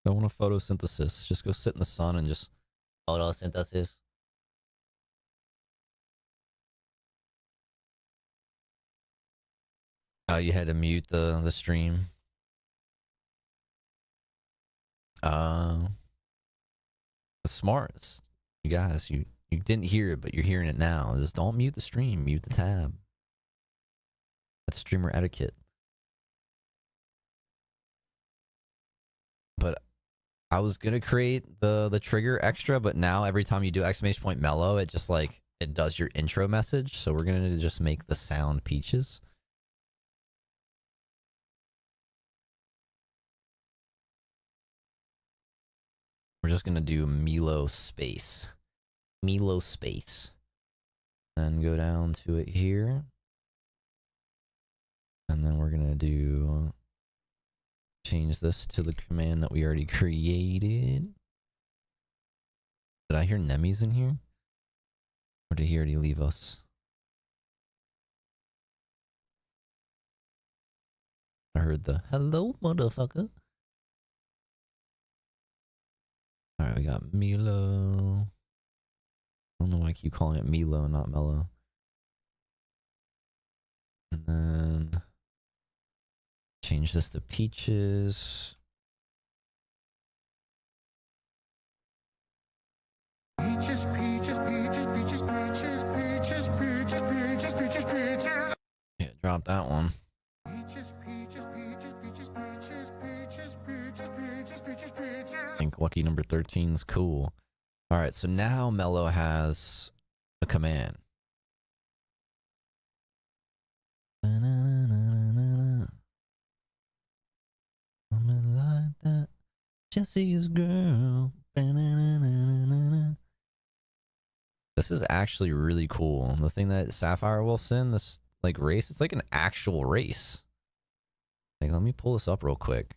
I want a photosynthesis. Just go sit in the sun and just photosynthesis. Oh, you had to mute the stream. The smartest. You guys, you didn't hear it, but you're hearing it now. Just don't mute the stream, mute the tab. That's streamer etiquette. But I was gonna create the trigger extra, but now every time you do !mellow, mellow, it just like it does your intro message. So we're gonna just make the sound peaches. We're just gonna do Milo space. Milo space. And go down to it here. And then we're gonna do change this to the command that we already created. Did I hear Nemis in here? Or did he already leave us? I heard the hello motherfucker. Alright, we got Milo. I don't know why I keep calling it Milo, not Mellow. And then change this to peaches. Peaches, peaches, peaches, peaches, peaches, peaches, peaches, peaches, peaches, peaches. Yeah, drop that one. Peaches, peaches, peaches, peaches, peaches, peaches, peaches, peaches, peaches, peaches. I think lucky number 13 is cool. All right, so now Mellow has a command. Like that, Jesse's girl. This is actually really cool. The thing that Sapphire Wolf's in, this like race, it's like an actual race. Like, let me pull this up real quick.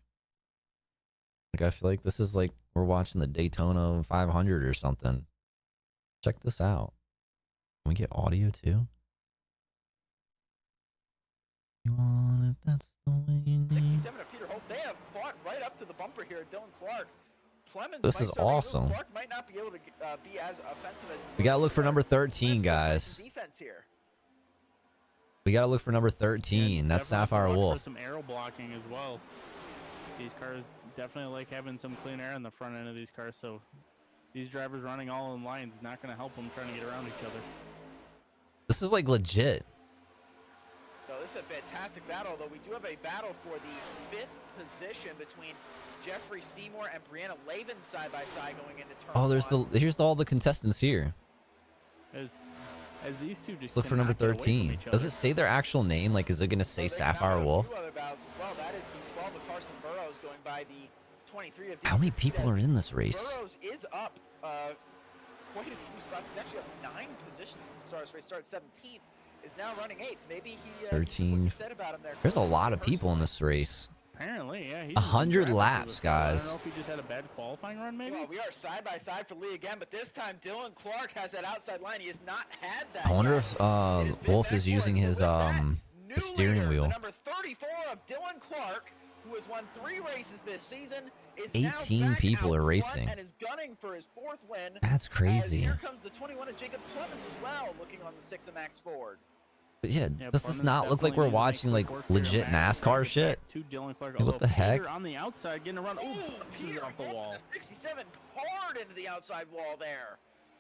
Like, I feel like this is like we're watching the Daytona 500 or something. Check this out. Can we get audio too? You want it, that's the way you need. 67 of Peter Hope. They have fought right up to the bumper here at Dylan Clark. Clemens, this is awesome. Clark might not be able to be as offensive as we gotta look for number 13, guys. Defense here. We gotta look for number 13. That's Sapphire Wolf. For some aero blocking as well. These cars definitely like having some clean air on the front end of these cars, so these drivers running all in lines is not going to help them trying to get around each other. This is like legit. So this is a fantastic battle, though we do have a battle for the 5th position between Jeffrey Seymour and Brianna Lavin side by side going into turn. Oh, there's here's all the contestants here. As these two just look for number 13. Does it say their actual name? Like, is it gonna say Sapphire Wolf? Well, that is the 12 of Carson Burrows going by the 23 of how many people are in this race? Burrows is up quite a few spots. He's actually up 9 positions since the start of this race. Started 17th, is now running 8th. Maybe he 13. said about him there. There's a lot of people in this race. Apparently, yeah. 100 laps, guys. I don't know if he just had a bad qualifying run, maybe? Well, we are side by side for Lee again, but this time Dylan Clark has that outside line. He has not had that. I wonder if Wolf is using his the steering wheel. Number 34 of Dylan Clark, who has won 3 races this season, is 18 people are racing. And is gunning for his 4th win. That's crazy. Here comes the 21 of Jacob Clemens as well, looking on the 6 of Max Ford. But yeah, this does not look like we're watching like legit NASCAR shit. Like, what the heck? On the outside, getting around. Oh, this is off the wall. 67 hard into the outside wall there.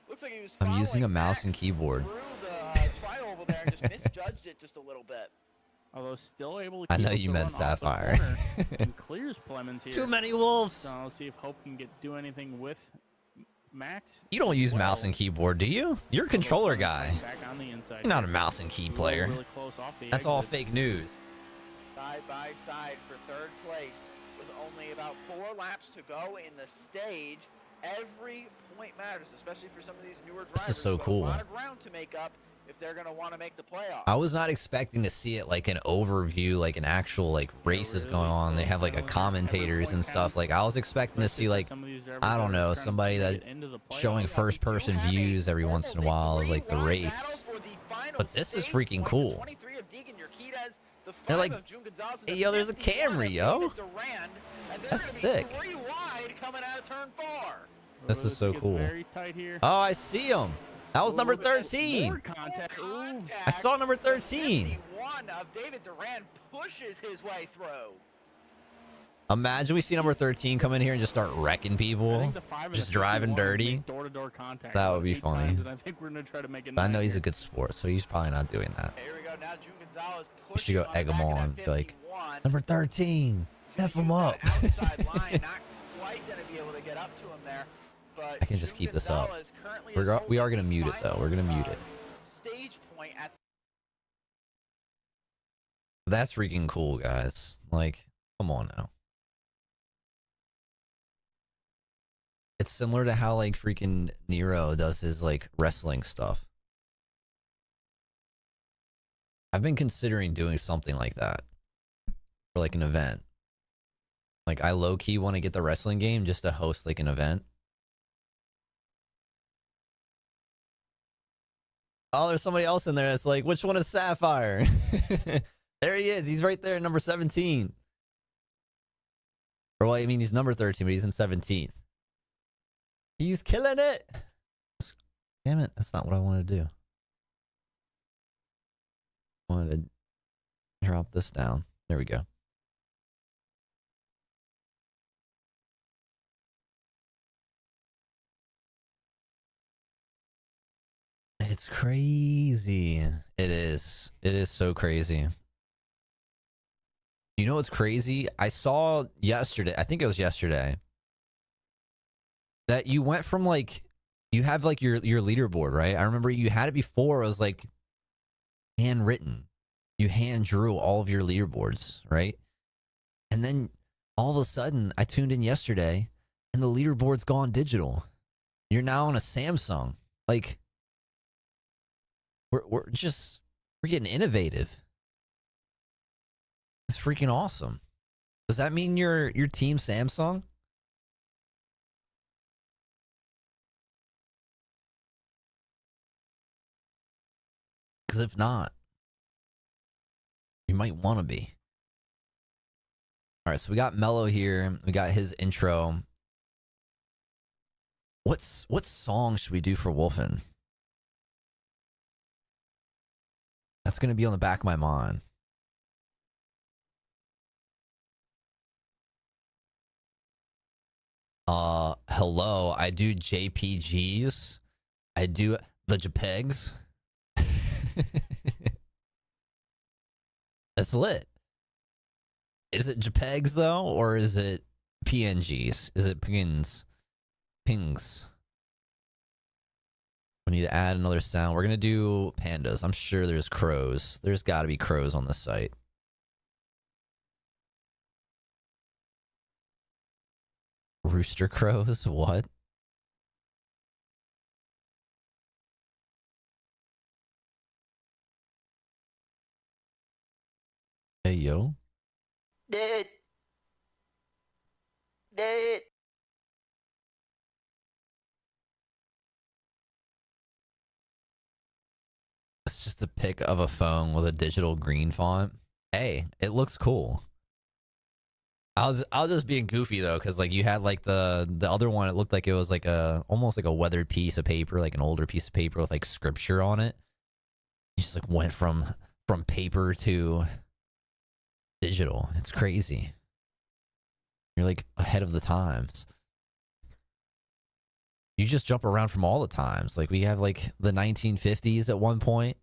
Looks like he was I'm using a following mouse and Max keyboard. through the tri-oval there and just misjudged it just a little bit. Although still able to I keep know up you the meant run off the Sapphire. corner and clears Plemons here. Too many wolves. So I'll see if Hope can do anything with Max. You don't use Well, mouse and keyboard, do you? You're a although controller Plemons guy. coming back on the inside You're not a here. mouse and key Ooh, player. Really close off the That's all exit. fake news. Side by side for third place with only about 4 laps to go in the stage. Every point matters, especially for some of these newer drivers. This is so Got cool. A lot of ground to make up if they're going to want to make the playoffs. I was not expecting to see it like an overview, like an actual like races really going on. They close. have like a Every commentators point and stuff. counts. Like I was expecting to see like, Some of these drivers I don't that are know, trying to somebody get that into the showing playoffs. first person views every once in a while of like the race. But this is freaking cool. They're like, hey, yo, there's a Camry, yo. That's sick. This is so cool. Very tight here. Oh, I see him. That was number Ooh, 13. more contact. Ooh. I saw number 13. 71 of David Duran pushes his way through. Imagine we see number 13 come in here and just start wrecking I people, think the 5 and just the driving 51 dirty. make door-to-door contact That about would be 8 funny. times, and I think we're gonna try to make it. But I 9 know he's here. a good sport, so he's probably not doing that. Here we go. Now June Gonzalez We should go pushing egg him the back of on. that Be like, 51. number 13, F him Use up. that outside line, not quite gonna be able to get up to him there. But I can just June keep this up. Gonzalez currently We is are holding going to the mute it, though. We're going to mute final, it. Stage point at That's freaking cool, guys. Like, come on now. It's similar to how, like, freaking Nero does his, like, wrestling stuff. I've been considering doing something like that for, like, an event. Like, I low-key want to get the wrestling game just to host, like, an event. Oh, there's somebody else in there that's like, which one is Sapphire? There he is. He's right there, number 17. Or, well, I mean, he's number 13, but he's in 17th. He's killing it. Damn it. That's not what I wanted to do. I wanted to drop this down. There we go. It's crazy. It is. It is so crazy. You know what's crazy? I saw yesterday, I think it was yesterday, that you went from like, you have like your leaderboard, right? I remember you had it before. It was like handwritten. You hand drew all of your leaderboards, right? And then all of a sudden, I tuned in yesterday and the leaderboard's gone digital. You're now on a Samsung. Like, we're getting innovative. It's freaking awesome. Does that mean your team Samsung? Because if not, you might want to be. All right, so we got Mello here. We got his intro. What song should we do for Wolfen? That's going to be on the back of my mind. Hello. I do JPGs. I do the JPEGs. That's lit. Is it JPEGs though, or is it PNGs? Is it pings? Pings. We need to add another sound. We're gonna do pandas. I'm sure there's crows. There's got to be crows on this site. Rooster crows? What? Hey, yo. Dead. Dead. It's just a pic of a phone with a digital green font. Hey, it looks cool. I was just being goofy though, because like you had like the other one, it looked like it was like almost like a weathered piece of paper, like an older piece of paper with like scripture on it. You just like went from paper to digital. It's crazy. You're like ahead of the times. You just jump around from all the times. Like we have like the 1950s at one point,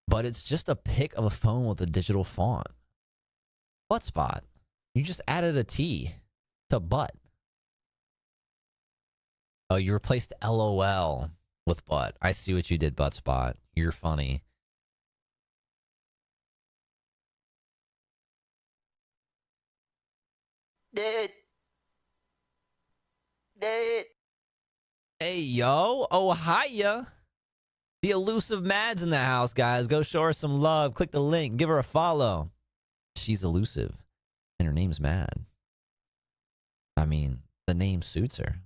but it's just a pic of a phone with a digital font. Butt spot. You just added a T to butt. Oh, you replaced LOL with butt. I see what you did, butt spot. You're funny. Did. Hey, yo. Oh, hiya. The elusive Mad's in the house, guys. Go show her some love. Click the link. Give her a follow. She's elusive, and her name's Mad. I mean, the name suits her.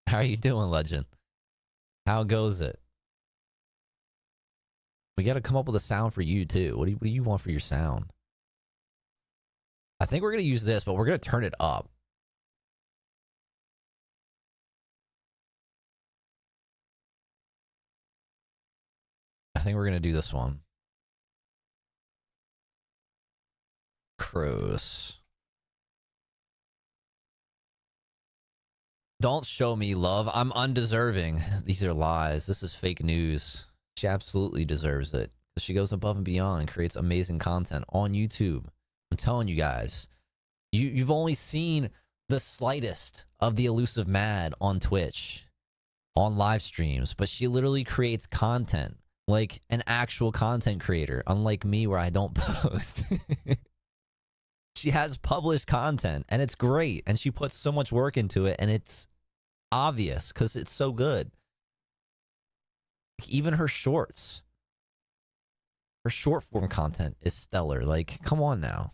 How are you doing, legend? How goes it? We got to come up with a sound for you, too. What do you want for your sound? I think we're going to use this, but we're going to turn it up. I think we're going to do this one. Crows. Don't show me love. I'm undeserving. These are lies. This is fake news. She absolutely deserves it. She goes above and beyond and creates amazing content on YouTube. I'm telling you guys. You've only seen the slightest of the elusive Mad on Twitch, on live streams, but she literally creates content like an actual content creator, unlike me where I don't post. She has published content and it's great, and she puts so much work into it, and it's obvious because it's so good. Like, even her shorts, her short form content is stellar. Like, come on now.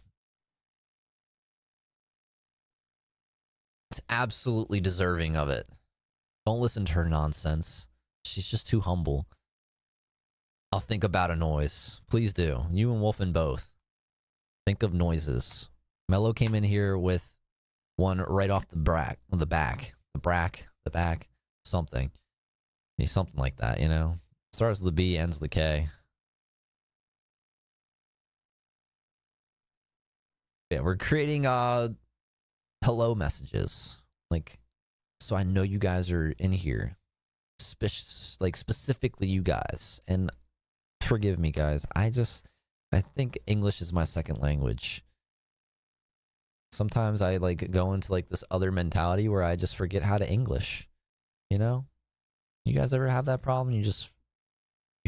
It's absolutely deserving of it. Don't listen to her nonsense. She's just too humble. I'll think about a noise. Please do. You and Wolfen both. Think of noises. Mello came in here with one right off the back, something. Something like that, you know? Starts with the B, ends with the K. Yeah, we're creating hello messages. Like, so I know you guys are in here. Like, specifically you guys. And forgive me, guys. I think English is my second language. Sometimes I like go into like this other mentality where I just forget how to English. You know? You guys ever have that problem? You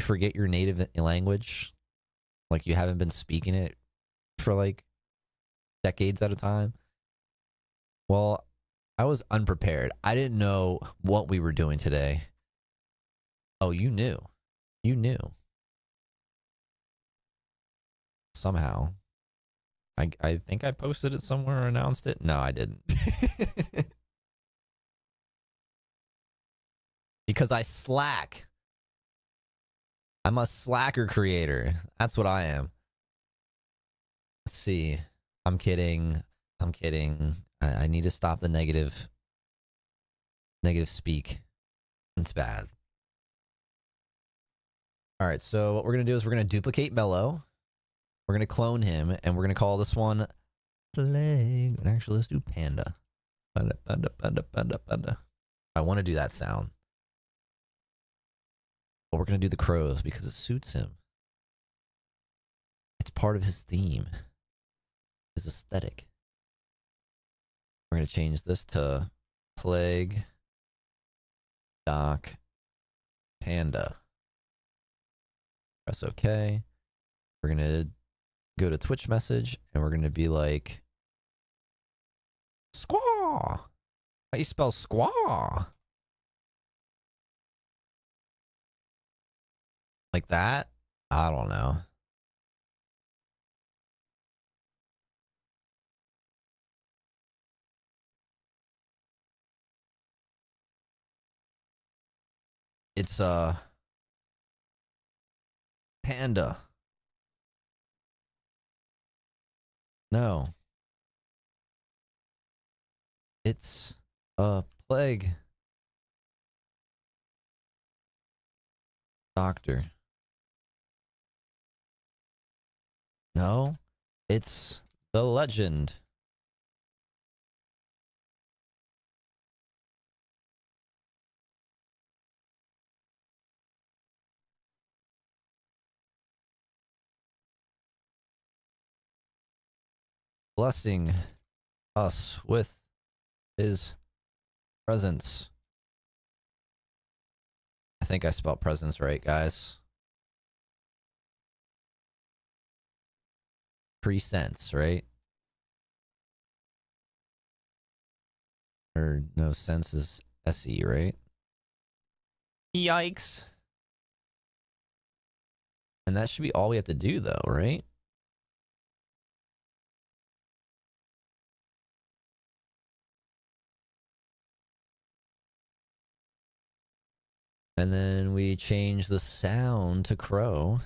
forget your native language? Like you haven't been speaking it for like decades at a time? Well, I was unprepared. I didn't know what we were doing today. Oh, you knew. You knew. Somehow. I think I posted it somewhere or announced it. No, I didn't. Because I slack. I'm a slacker creator. That's what I am. Let's see. I'm kidding. I'm kidding. I need to stop the negative speak. It's bad. All right, so what we're going to do is we're going to duplicate Mello. We're going to clone him, and we're going to call this one Plague. Actually, let's do Panda. Panda, panda, panda, panda, panda. I want to do that sound. But we're going to do the crows because it suits him. It's part of his theme, his aesthetic. We're going to change this to Plague Doc Panda. Press OK. We're going to go to Twitch message and we're going to be like, squaw. How do you spell squaw? Like that? I don't know. It's Panda. No. It's a plague doctor. No, it's the legend. blessing us with his presence. I think I spelled presence right, guys. Presents, right? Or no, sense is SE, right? Yikes. And that should be all we have to do, though, right? And then we change the sound to crow.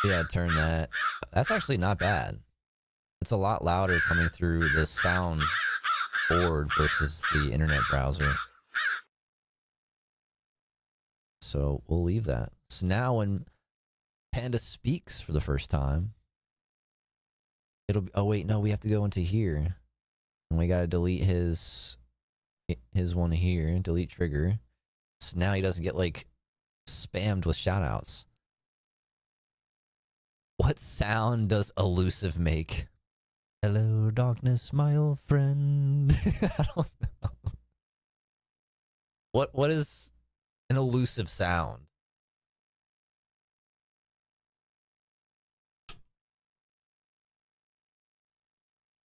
Yeah, turn that. That's actually not bad. It's a lot louder coming through the sound board versus the internet browser. So we'll leave that. So now when Panda speaks for the first time, it'll be, oh wait, no, we have to go into here. And we gotta delete his one here, delete trigger. So now he doesn't get like spammed with shoutouts. What sound does elusive make? Hello, darkness, my old friend. I don't know. What is an elusive sound?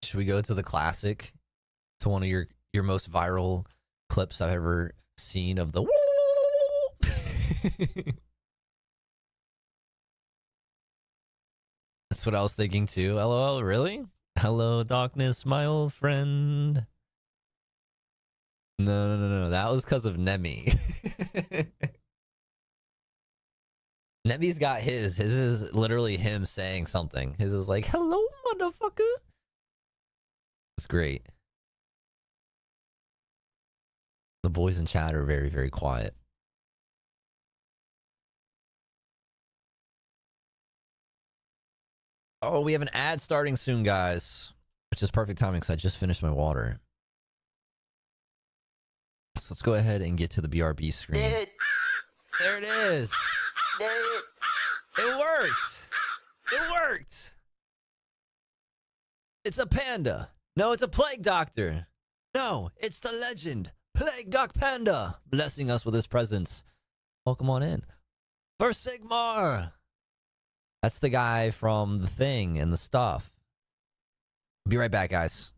Should we go to the classic? To one of your most viral clips I've ever seen of the That's what I was thinking too. LOL, really? Hello, darkness, my old friend. No. That was because of Nemi. Nemi's got his. His is literally him saying something. His is like, hello, motherfucker. It's great. The boys in chat are very, very quiet. Oh, we have an ad starting soon, guys. Which is perfect timing because I just finished my water. So let's go ahead and get to the BRB screen. There it is. It worked. It worked. It's a panda. No, it's a plague doctor. No, it's the legend. Plague Doc Panda. Blessing us with his presence. Welcome on in. For Sigmar. That's the guy from the thing and the stuff. Be right back, guys.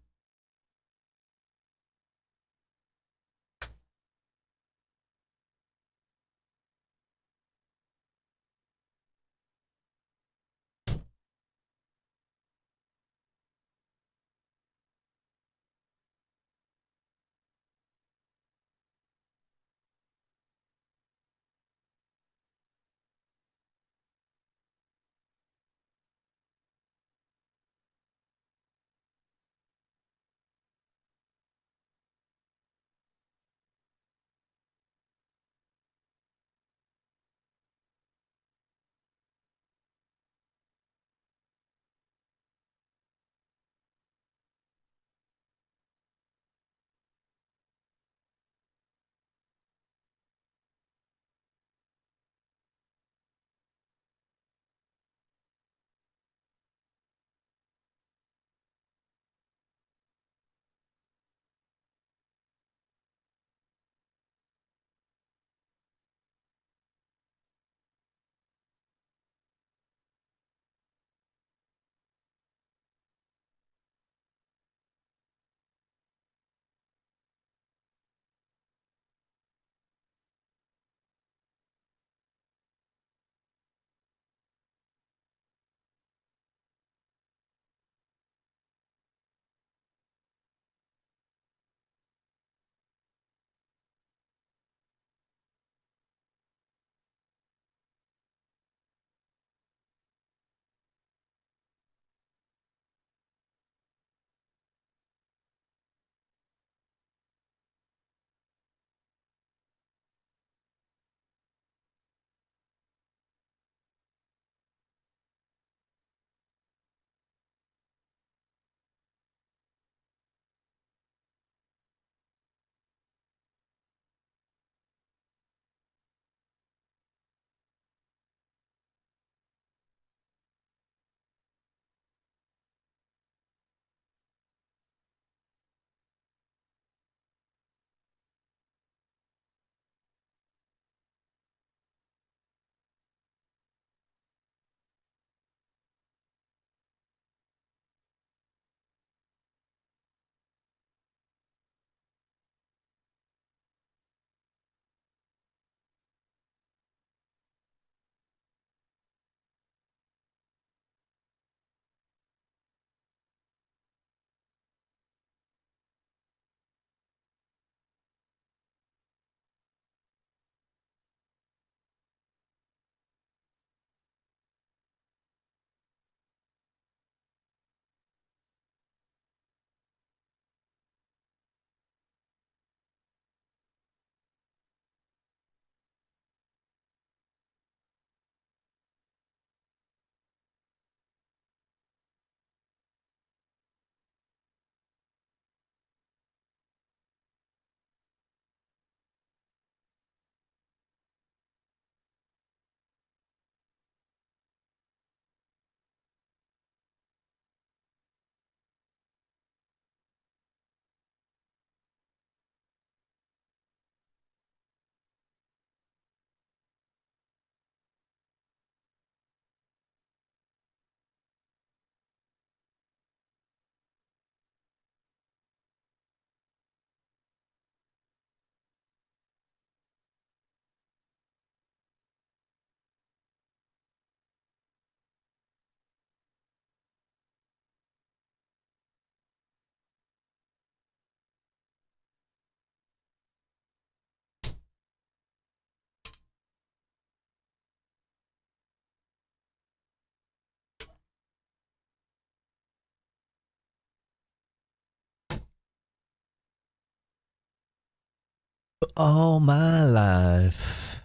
All my life.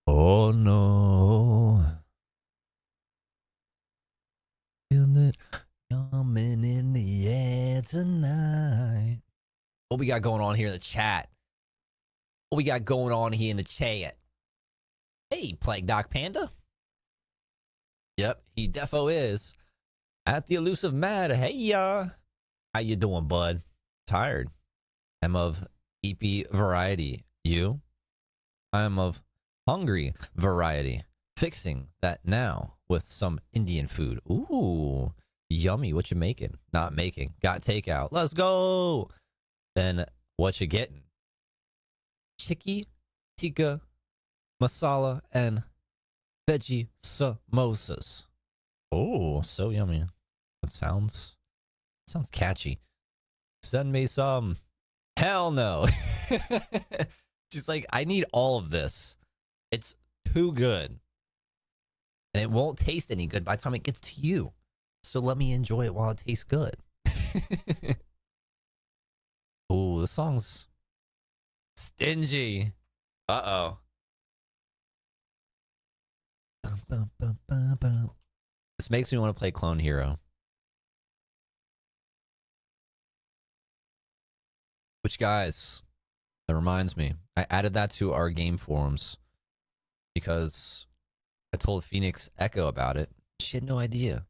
Oh no. Feel it coming in the air tonight. What we got going on here in the chat? What we got going on here in the chat? Hey, Plague Doc Panda. Yep, he defo is. At the elusive mad. Hey, how you doing, bud? Tired. I'm of EP variety. You? I'm of hungry variety. Fixing that now with some Indian food. Ooh, yummy. What you making? Not making. Got takeout. Let's go. Then what you getting? Chicky, tikka, masala, and veggie samosas. Oh, so yummy. That sounds catchy. Send me some. Hell no. She's like, I need all of this. It's too good. And it won't taste any good by the time it gets to you. So let me enjoy it while it tastes good. Ooh, the song's stingy. Uh-oh. This makes me want to play Clone Hero. Which, guys, that reminds me. I added that to our game forums because I told Phoenix Echo about it. She had no idea.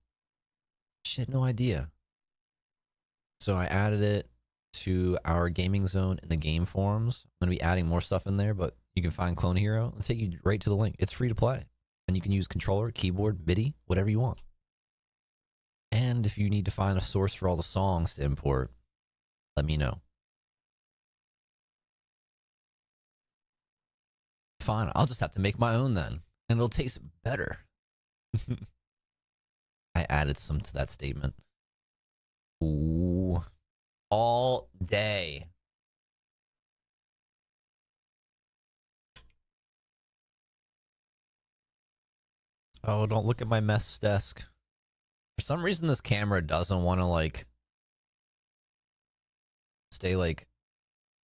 So I added it to our gaming zone in the game forums. I'm going to be adding more stuff in there, but you can find Clone Hero. Let's take you right to the link. It's free to play. And you can use controller, keyboard, MIDI, whatever you want. And if you need to find a source for all the songs to import, let me know. Fine, I'll just have to make my own then. And it'll taste better. I added some to that statement. Ooh. All day. Oh, don't look at my mess desk. For some reason, this camera doesn't want to, like, stay, like,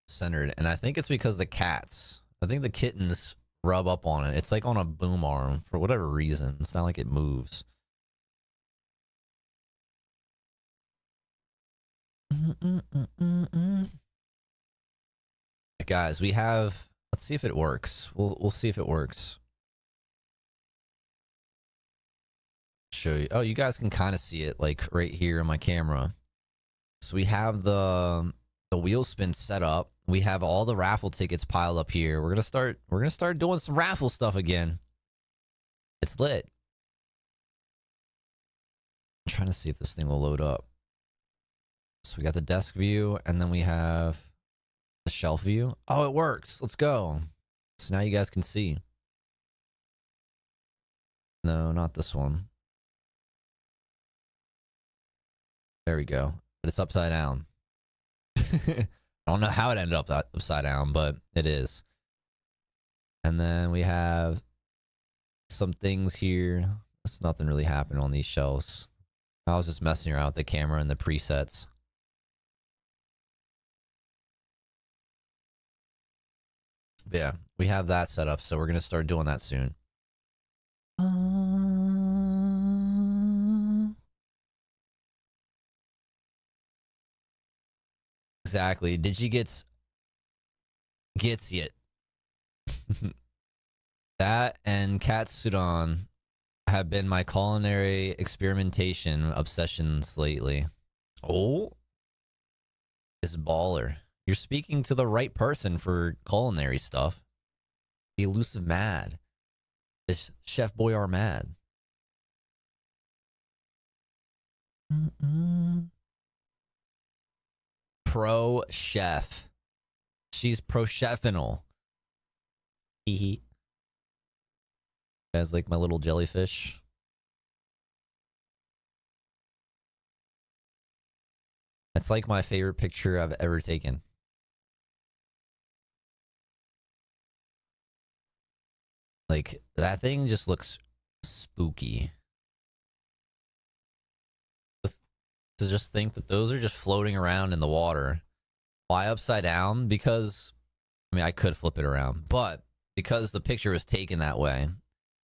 centered. And I think it's because the cats. I think the kittens rub up on it. It's like on a boom arm for whatever reason. It's not like it moves. Guys, we have. Let's see if it works. We'll see if it works. Show you. Oh, you guys can kind of see it like right here on my camera. So we have the wheel spin set up. We have all the raffle tickets piled up here. We're gonna start doing some raffle stuff again. It's lit. I'm trying to see if this thing will load up. So we got the desk view, and then we have the shelf view. Oh, it works. Let's go. So now you guys can see. No, not this one. There we go. But it's upside down. I don't know how it ended up upside down, but it is. And then we have some things here. There's nothing really happened on these shelves. I was just messing around with the camera and the presets. But yeah, we have that set up, so we're going to start doing that soon. Exactly. Did you gets it? That and Katsudon have been my culinary experimentation obsessions lately. Oh, this baller. You're speaking to the right person for culinary stuff. The elusive mad. This Chef Boyar mad. Pro chef. She's pro chefinal. Hee hee. Guys like my little jellyfish? That's like my favorite picture I've ever taken. Like, that thing just looks spooky. To just think that those are just floating around in the water. Why upside down? Because I mean, I could flip it around, but because the picture was taken that way.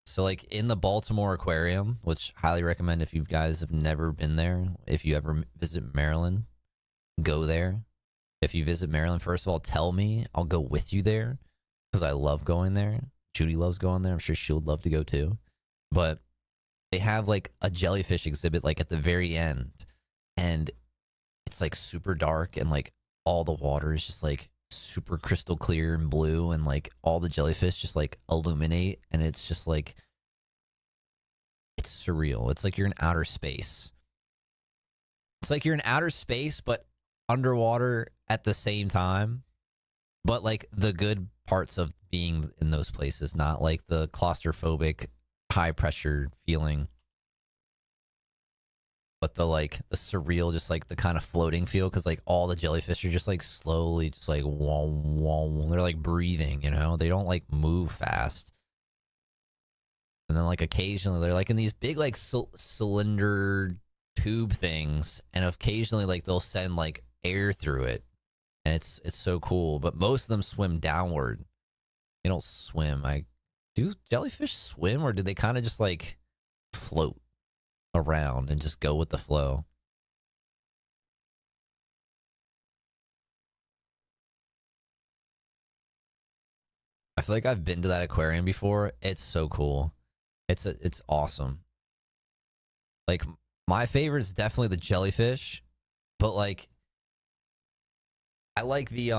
So like in the Baltimore Aquarium, which highly recommend if you guys have never been there, if you ever visit Maryland, go there. If you visit Maryland, first of all, tell me. I'll go with you there because I love going there. Judy loves going there. I'm sure she would love to go too. But they have like a jellyfish exhibit like at the very end, and it's like super dark, and like all the water is just like super crystal clear and blue, and like all the jellyfish just like illuminate, and it's just like it's surreal. It's like you're in outer space. It's like you're in outer space but underwater at the same time, but like the good parts of being in those places, not like the claustrophobic high pressure feeling, but the like the surreal, just like the kind of floating feel, because like all the jellyfish are just like slowly just like wah, wah, they're like breathing, you know, they don't like move fast. And then like occasionally they're like in these big like cylinder tube things, and occasionally like they'll send like air through it, and it's so cool. But most of them swim downward. They don't swim. Do jellyfish swim, or do they kind of just like float around and just go with the flow? I feel like I've been to that aquarium before. It's so cool. It's awesome. Like my favorite is definitely the jellyfish, but like I like the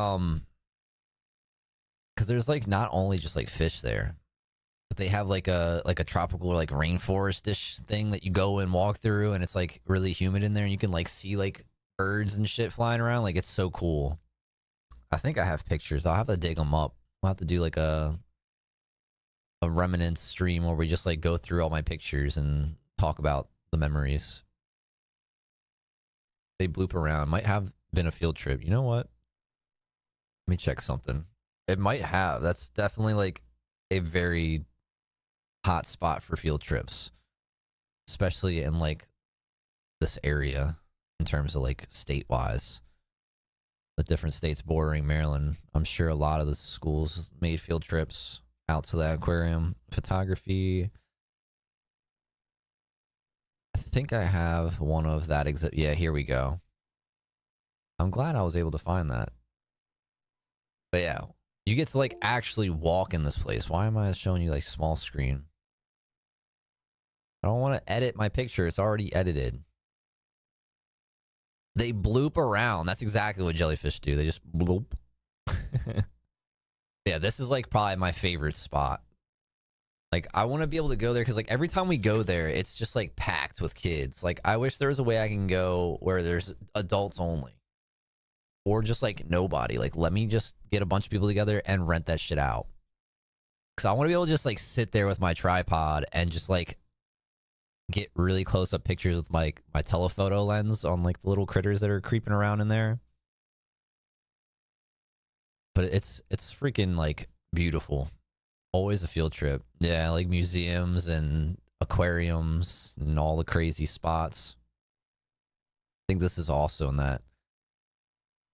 because there's like not only just like fish there, but they have like a tropical like rainforest-ish thing that you go and walk through, and it's like really humid in there, and you can like see like birds and shit flying around. Like it's so cool. I think I have pictures. I'll have to dig them up. I'll have to do like a remnants stream where we just like go through all my pictures and talk about the memories. They bloop around. Might have been a field trip. You know what? Let me check something. It might have. That's definitely like a very hot spot for field trips, especially in like this area in terms of like state-wise. The different states bordering Maryland, I'm sure a lot of the schools made field trips out to the aquarium. Photography. I think I have one of that exhibit. Yeah, here we go. I'm glad I was able to find that. But yeah, you get to like actually walk in this place. Why am I showing you like small screen? I don't want to edit my picture. It's already edited. They bloop around. That's exactly what jellyfish do. They just bloop. Yeah, this is like probably my favorite spot. Like I want to be able to go there because like every time we go there, it's just like packed with kids. Like I wish there was a way I can go where there's adults only. Or just like nobody. Like let me just get a bunch of people together and rent that shit out. Because I want to be able to just like sit there with my tripod and just like get really close up pictures with my telephoto lens on like the little critters that are creeping around in there. But it's freaking like beautiful. Always a field trip. Yeah, like museums and aquariums and all the crazy spots. I think this is also in that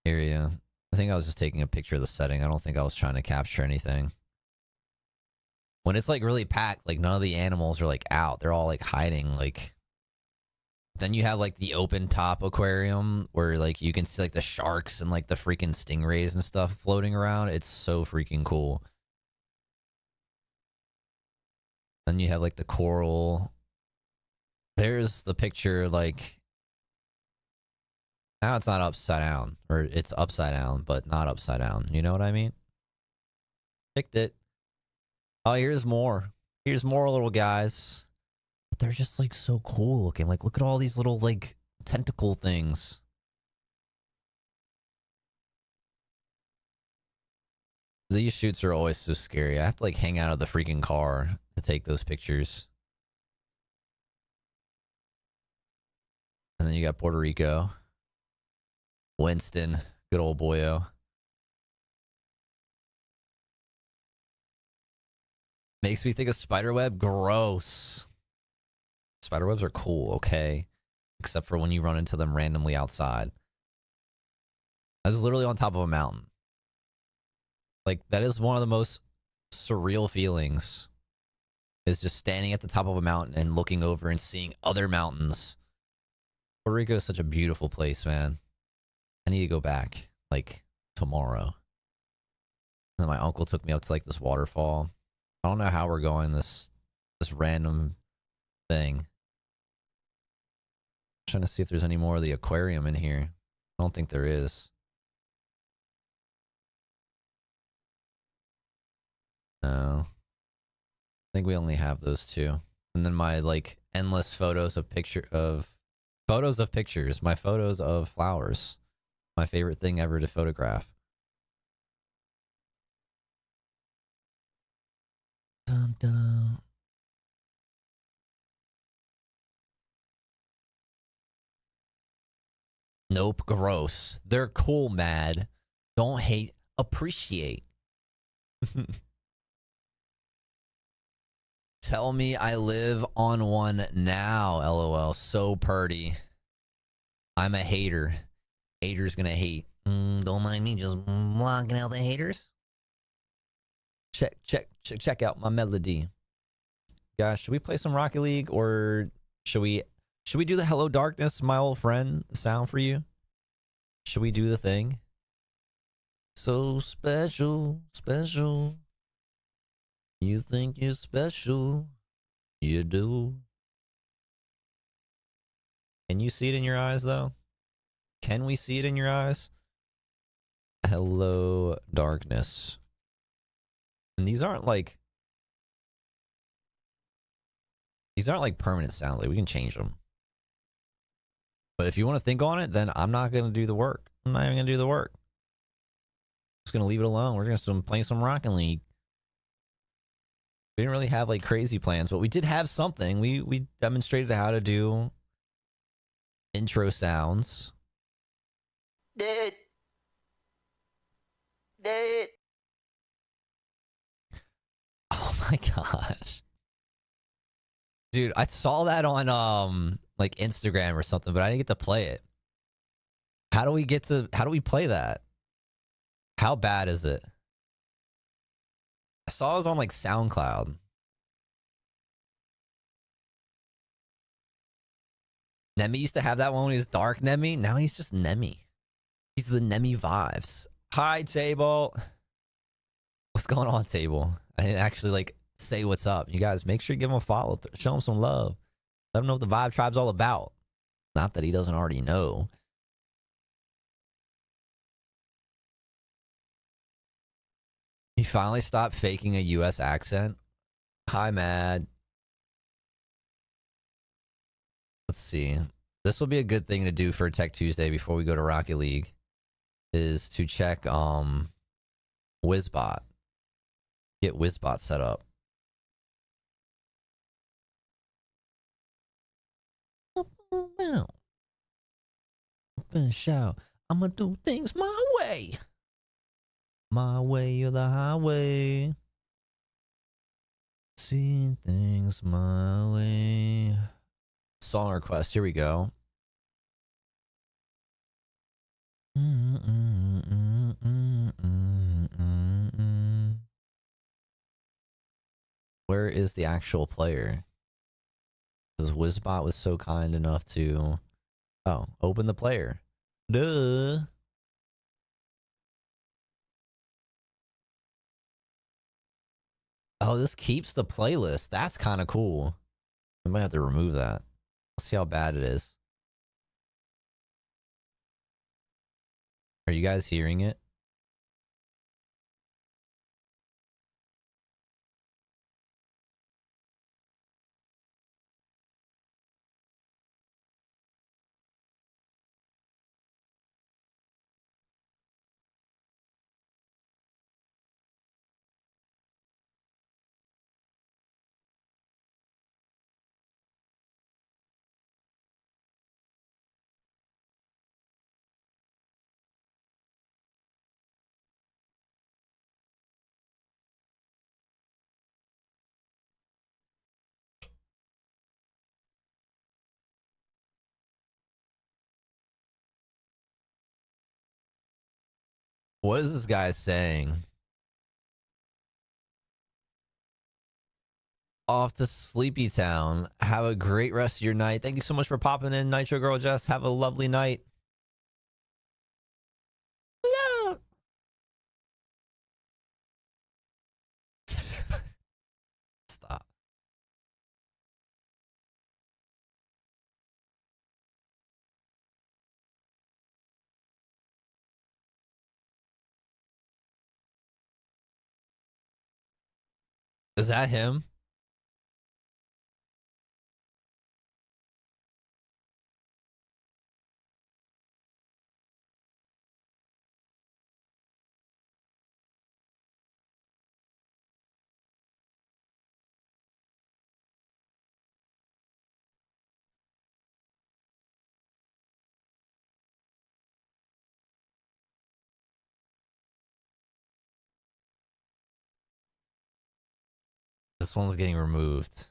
area. I think I was just taking a picture of the setting. I don't think I was trying to capture anything. When it's like really packed, like none of the animals are like out. They're all like hiding. Like then you have like the open top aquarium where like you can see like the sharks and like the freaking stingrays and stuff floating around. It's so freaking cool. Then you have like the coral. There's the picture like now it's not upside down, or it's upside down but not upside down. You know what I mean? Picked it. Oh, here's more. Here's more little guys. But they're just like so cool looking. Like look at all these little like tentacle things. These shoots are always so scary. I have to like hang out of the freaking car to take those pictures. And then you got Puerto Rico. Winston, good old boyo. Makes me think of spiderweb. Gross. Spiderwebs are cool, okay? Except for when you run into them randomly outside. I was literally on top of a mountain. Like, that is one of the most surreal feelings, is just standing at the top of a mountain and looking over and seeing other mountains. Puerto Rico is such a beautiful place, man. I need to go back, like, tomorrow. And then my uncle took me up to, like, this waterfall. I don't know how we're going this random thing. Trying to see if there's any more of the aquarium in here. I don't think there is. No. I think we only have those two. And then my like endless photos of pictures, my photos of flowers. My favorite thing ever to photograph. Dun, dun. Nope, gross. They're cool, mad. Don't hate, appreciate. Tell me I live on one now, lol. So purty. I'm a hater. Haters gonna hate. Don't mind me just blocking out the haters. Check out my melody. Guys, should we play some Rocket League, or should we do the Hello Darkness, my old friend sound for you? Should we do the thing? So special, special. You think you're special. You do. Can you see it in your eyes, though? Can we see it in your eyes? Hello, darkness. And these aren't like permanent sounds. Like, we can change them. But if you want to think on it, then I'm not going to do the work. I'm not even going to do the work. Just going to leave it alone. We're going to play some Rocket League. We didn't really have like crazy plans, but we did have something. We demonstrated how to do intro sounds. Dude. Oh my gosh. Dude, I saw that on like Instagram or something, but I didn't get to play it. How do we play that? How bad is it? I saw it was on like SoundCloud. Nemi used to have that one when he was Dark Nemi. Now he's just Nemi. He's the Nemi vibes. Hi, Table. What's going on, Table? I didn't actually like say what's up. You guys, make sure you give him a follow. Show him some love. Let him know what the Vibe Tribe's all about. Not that he doesn't already know. He finally stopped faking a US accent. Hi, Mad. Let's see. This will be a good thing to do for Tech Tuesday before we go to Rocket League, is to check Wizbot. Get Wizbot set up. Up and shout, I'ma do things my way. My way or the highway. See things my way. Song request, here we go. Where is the actual player? Because Wizbot was so kind enough to... Oh, open the player. Duh. Oh, this keeps the playlist. That's kind of cool. I might have to remove that. Let's see how bad it is. Are you guys hearing it? What is this guy saying? off to Sleepy Town. Have a great rest of your night. Thank you so much for popping in, Nitro Girl Jess. Have a lovely night. Yeah. Stop. Is that him? This one's getting removed.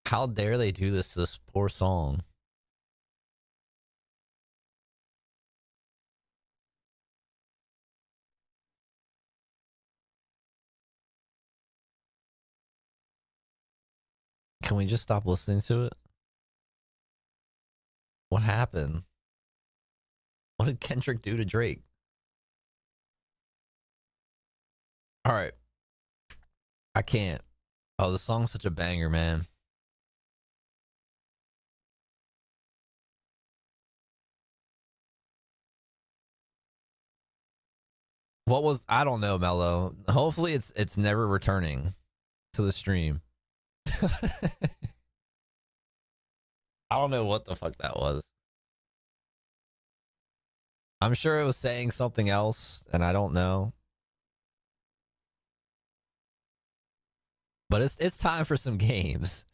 How dare they do this to this poor song? Can we just stop listening to it? What happened? What did Kendrick do to Drake? All right. I can't. Oh, the song's such a banger, man. What was, I don't know, Mello. Hopefully it's never returning to the stream. I don't know what the fuck that was. I'm sure it was saying something else and I don't know. But it's time for some games.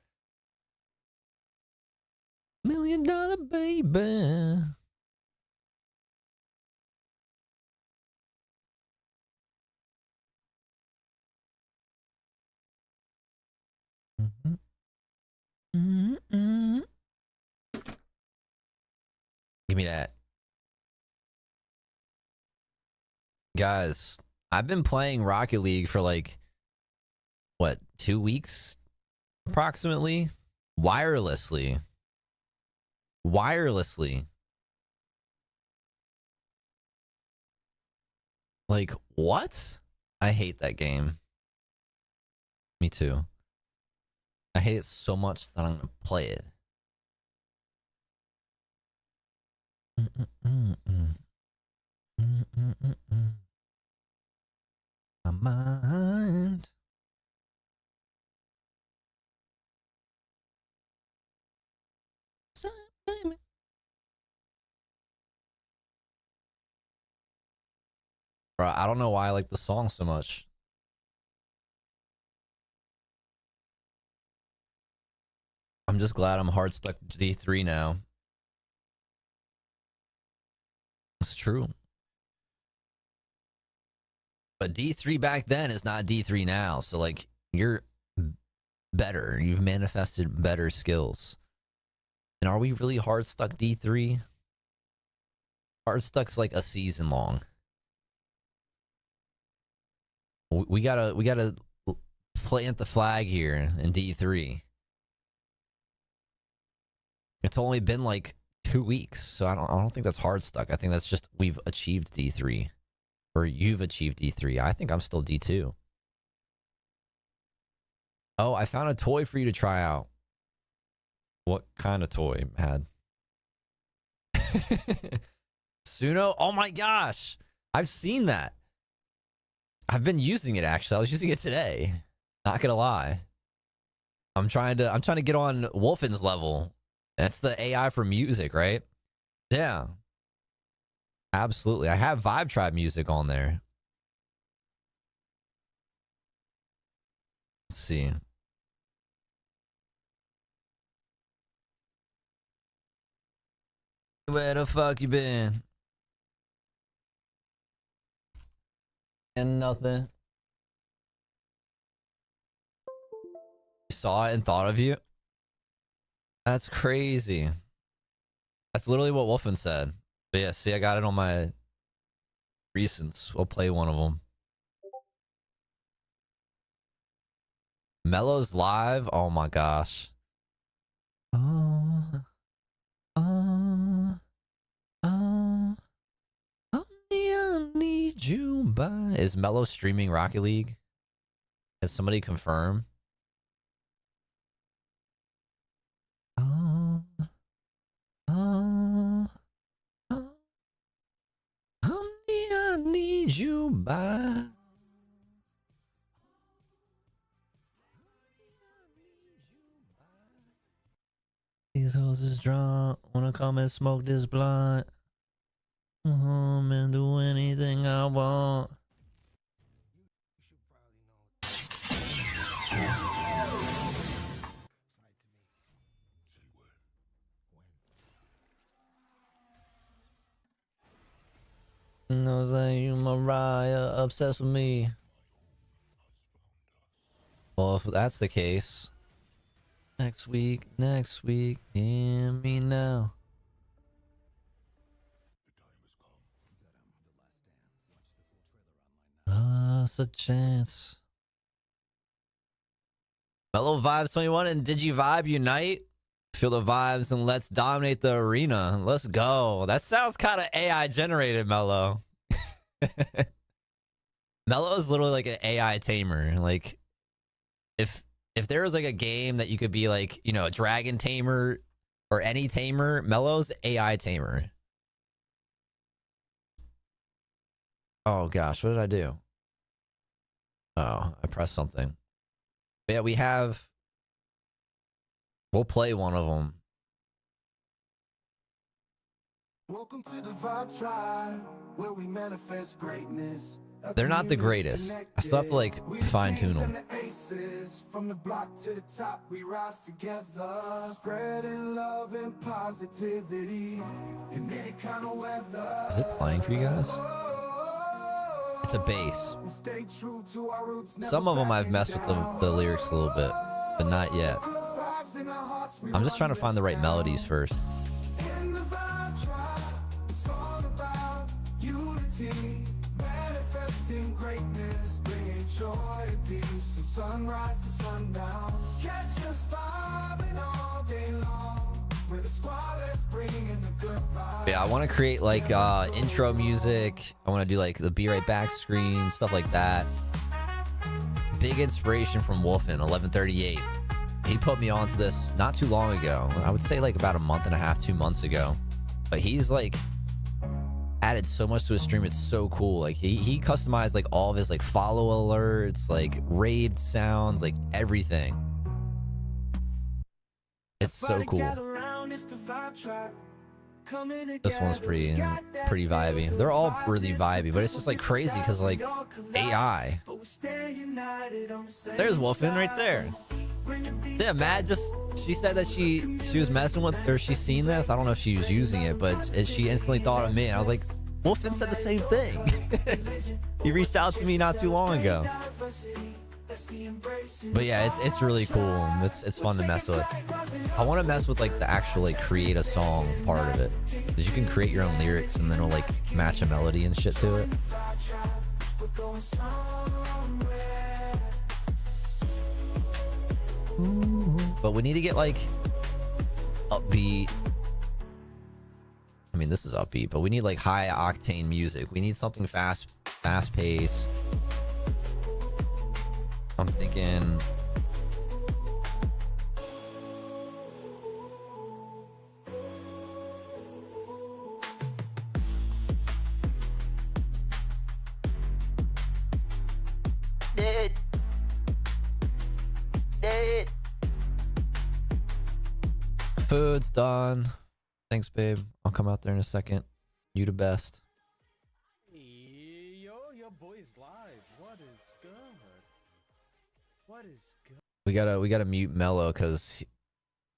$1 Million Baby. Give me that. Guys, I've been playing Rocket League for like, what, 2 weeks? Approximately? Wirelessly. Like, what? I hate that game. Me too. I hate it so much that I'm gonna play it. My mind. Bro, I don't know why I like the song so much. I'm just glad I'm hard stuck to D3 now. It's true. But D3 back then is not D3 now. So, like, you're better. You've manifested better skills. And are we really hard stuck D3? Hard stuck's like a season long. We gotta plant the flag here in D3. It's only been like 2 weeks, so I don't think that's hard stuck. I think that's just we've achieved D3. Or you've achieved D3. I think I'm still D2. Oh, I found a toy for you to try out. What kind of toy, Mad? Suno? Oh my gosh. I've seen that. I've been using it actually. I was using it today. Not gonna lie. I'm trying to get on Wolfen's level. That's the AI for music, right? Yeah. Absolutely. I have Vibe Tribe music on there. Let's see. Where the fuck you been? And nothing. Saw it and thought of you? That's crazy. That's literally what Wolfen said. But yeah, see, I got it on my recents. We'll play one of them. Mello's live. Oh my gosh. Oh, oh, oh, only I need you by. Is Mello streaming Rocket League? Has somebody confirmed? Oh, oh, oh, only I need you by. These hoes is drunk, wanna come and smoke this blunt. And do anything I want. Knows that you Mariah, obsessed with me. Well, if that's the case, next week, hear me now. Us a chance. Mellow Vibes 21 and Digi Vibe unite. Feel the vibes and let's dominate the arena. Let's go. That sounds kind of AI generated, Mellow. Mellow is literally like an AI tamer. Like, if there was like a game that you could be like, you know, a dragon tamer or any tamer, Mellow's AI tamer. Oh gosh, what did I do? Oh, I pressed something. But yeah, we have. We'll play one of them. Welcome to the Vibe Tribe, where we manifest greatness. They're not the greatest. I still have to like fine tune them. From the block to the top, we rise together, spreading love and positivity in any kind of weather. Is it playing for you guys? It's a bass. We'll stay true to our roots. Some of them I've messed with the lyrics a little bit, but not yet. I'm just trying to find the right melodies first. In the Vibe Tribe, it's all about unity, manifesting greatness, bringing joy and peace from sunrise to sundown. Catch us vibing all day long with a squad that's bringing the good vibes. Yeah, I want to create like intro music. I want to do like the Be Right Back screen, stuff like that. Big inspiration from Wolfen, 1138. He put me onto this not too long ago. I would say like about a month and a half, 2 months ago. But he's like added so much to his stream. It's so cool. Like he customized like all of his like follow alerts, like raid sounds, like everything. It's so cool. This one's pretty vibey. They're all really vibey, but it's just like crazy because like AI. There's Wolfen right there. Yeah, Matt she said that she was messing with, or she's seen this. I don't know if she was using it, but she instantly thought of me. And I was like, Wolfen said the same thing. He reached out to me not too long ago. But yeah, it's really cool. It's fun to mess with. I want to mess with like the actual like create a song part of it, because you can create your own lyrics and then it'll like match a melody and shit to it. But we need to get like upbeat. I mean, this is upbeat, but we need like high octane music. We need something fast paced. I'm thinking food's done. Thanks, babe. I'll come out there in a second. You the best. Yo, your boy's live. What is good? What is good? We gotta mute Mello because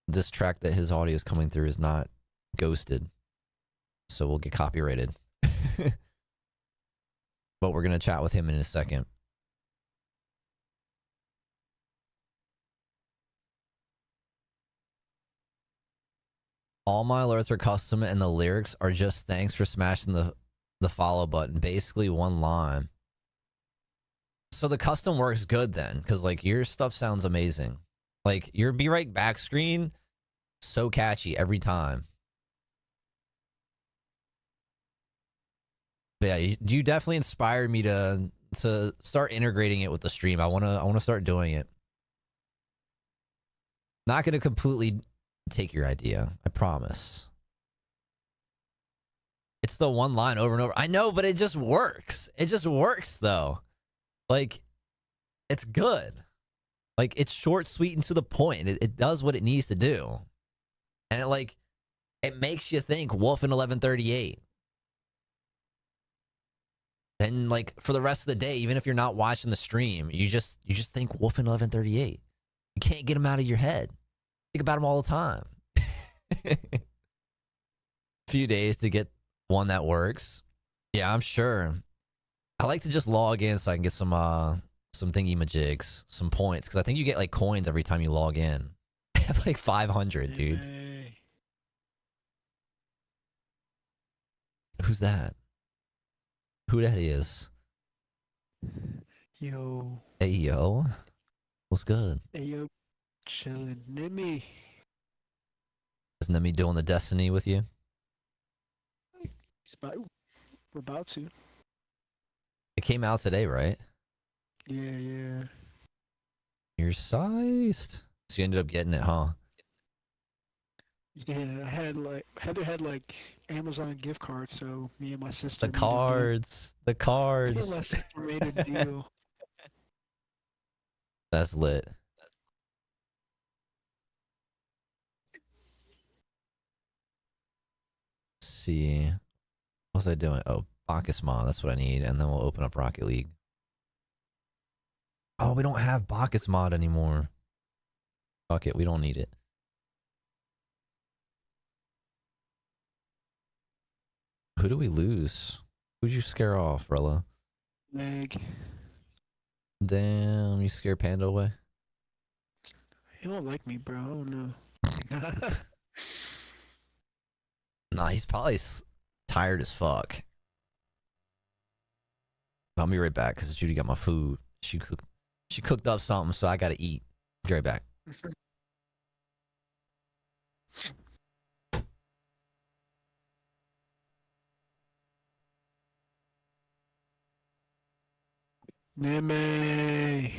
this track that his audio is coming through is not ghosted, so we'll get copyrighted. But we're gonna chat with him in a second. All my alerts are custom and the lyrics are just thanks for smashing the follow button. Basically one line. So the custom works good then, because like your stuff sounds amazing. Like your Be Right Back screen, so catchy every time. But yeah, you definitely inspired me to start integrating it with the stream. I wanna start doing it. Not gonna completely take your idea, I promise. It's the one line over and over. I know, but it just works. It just works though. Like, it's good. Like, it's short, sweet, and to the point. It does what it needs to do. And it makes you think Wolf in 1138. And like for the rest of the day, even if you're not watching the stream, you just think Wolf in 1138. You can't get him out of your head. Think about him all the time. Few days to get one that works. Yeah, I'm sure. I like to just log in so I can get some thingy majigs, some points, because I think you get like coins every time you log in. I have like 500, dude. Hey. Who's that? Who that is? Yo. Hey yo, what's good? Hey, yo. Chillin'. Nimmy. Isn't that me doing the Destiny with you? We're about to. It came out today, right? Yeah. You're sized. So you ended up getting it, huh? Yeah, Heather had like Amazon gift cards, so me and my sister The made cards. The a deal. Me and my cards. sister made a deal. That's lit. Let's see. What was I doing? Oh, Bacchus Mod. That's what I need. And then we'll open up Rocket League. Oh, we don't have Bacchus Mod anymore. Fuck it. We don't need it. Who do we lose? Who'd you scare off, Rella? Meg. Damn, you scared Panda away? He don't like me, bro. I don't know. Nah, he's probably tired as fuck. I'll be right back because Judy got my food. She cooked up something, so I gotta eat. Be right back. Nimmy.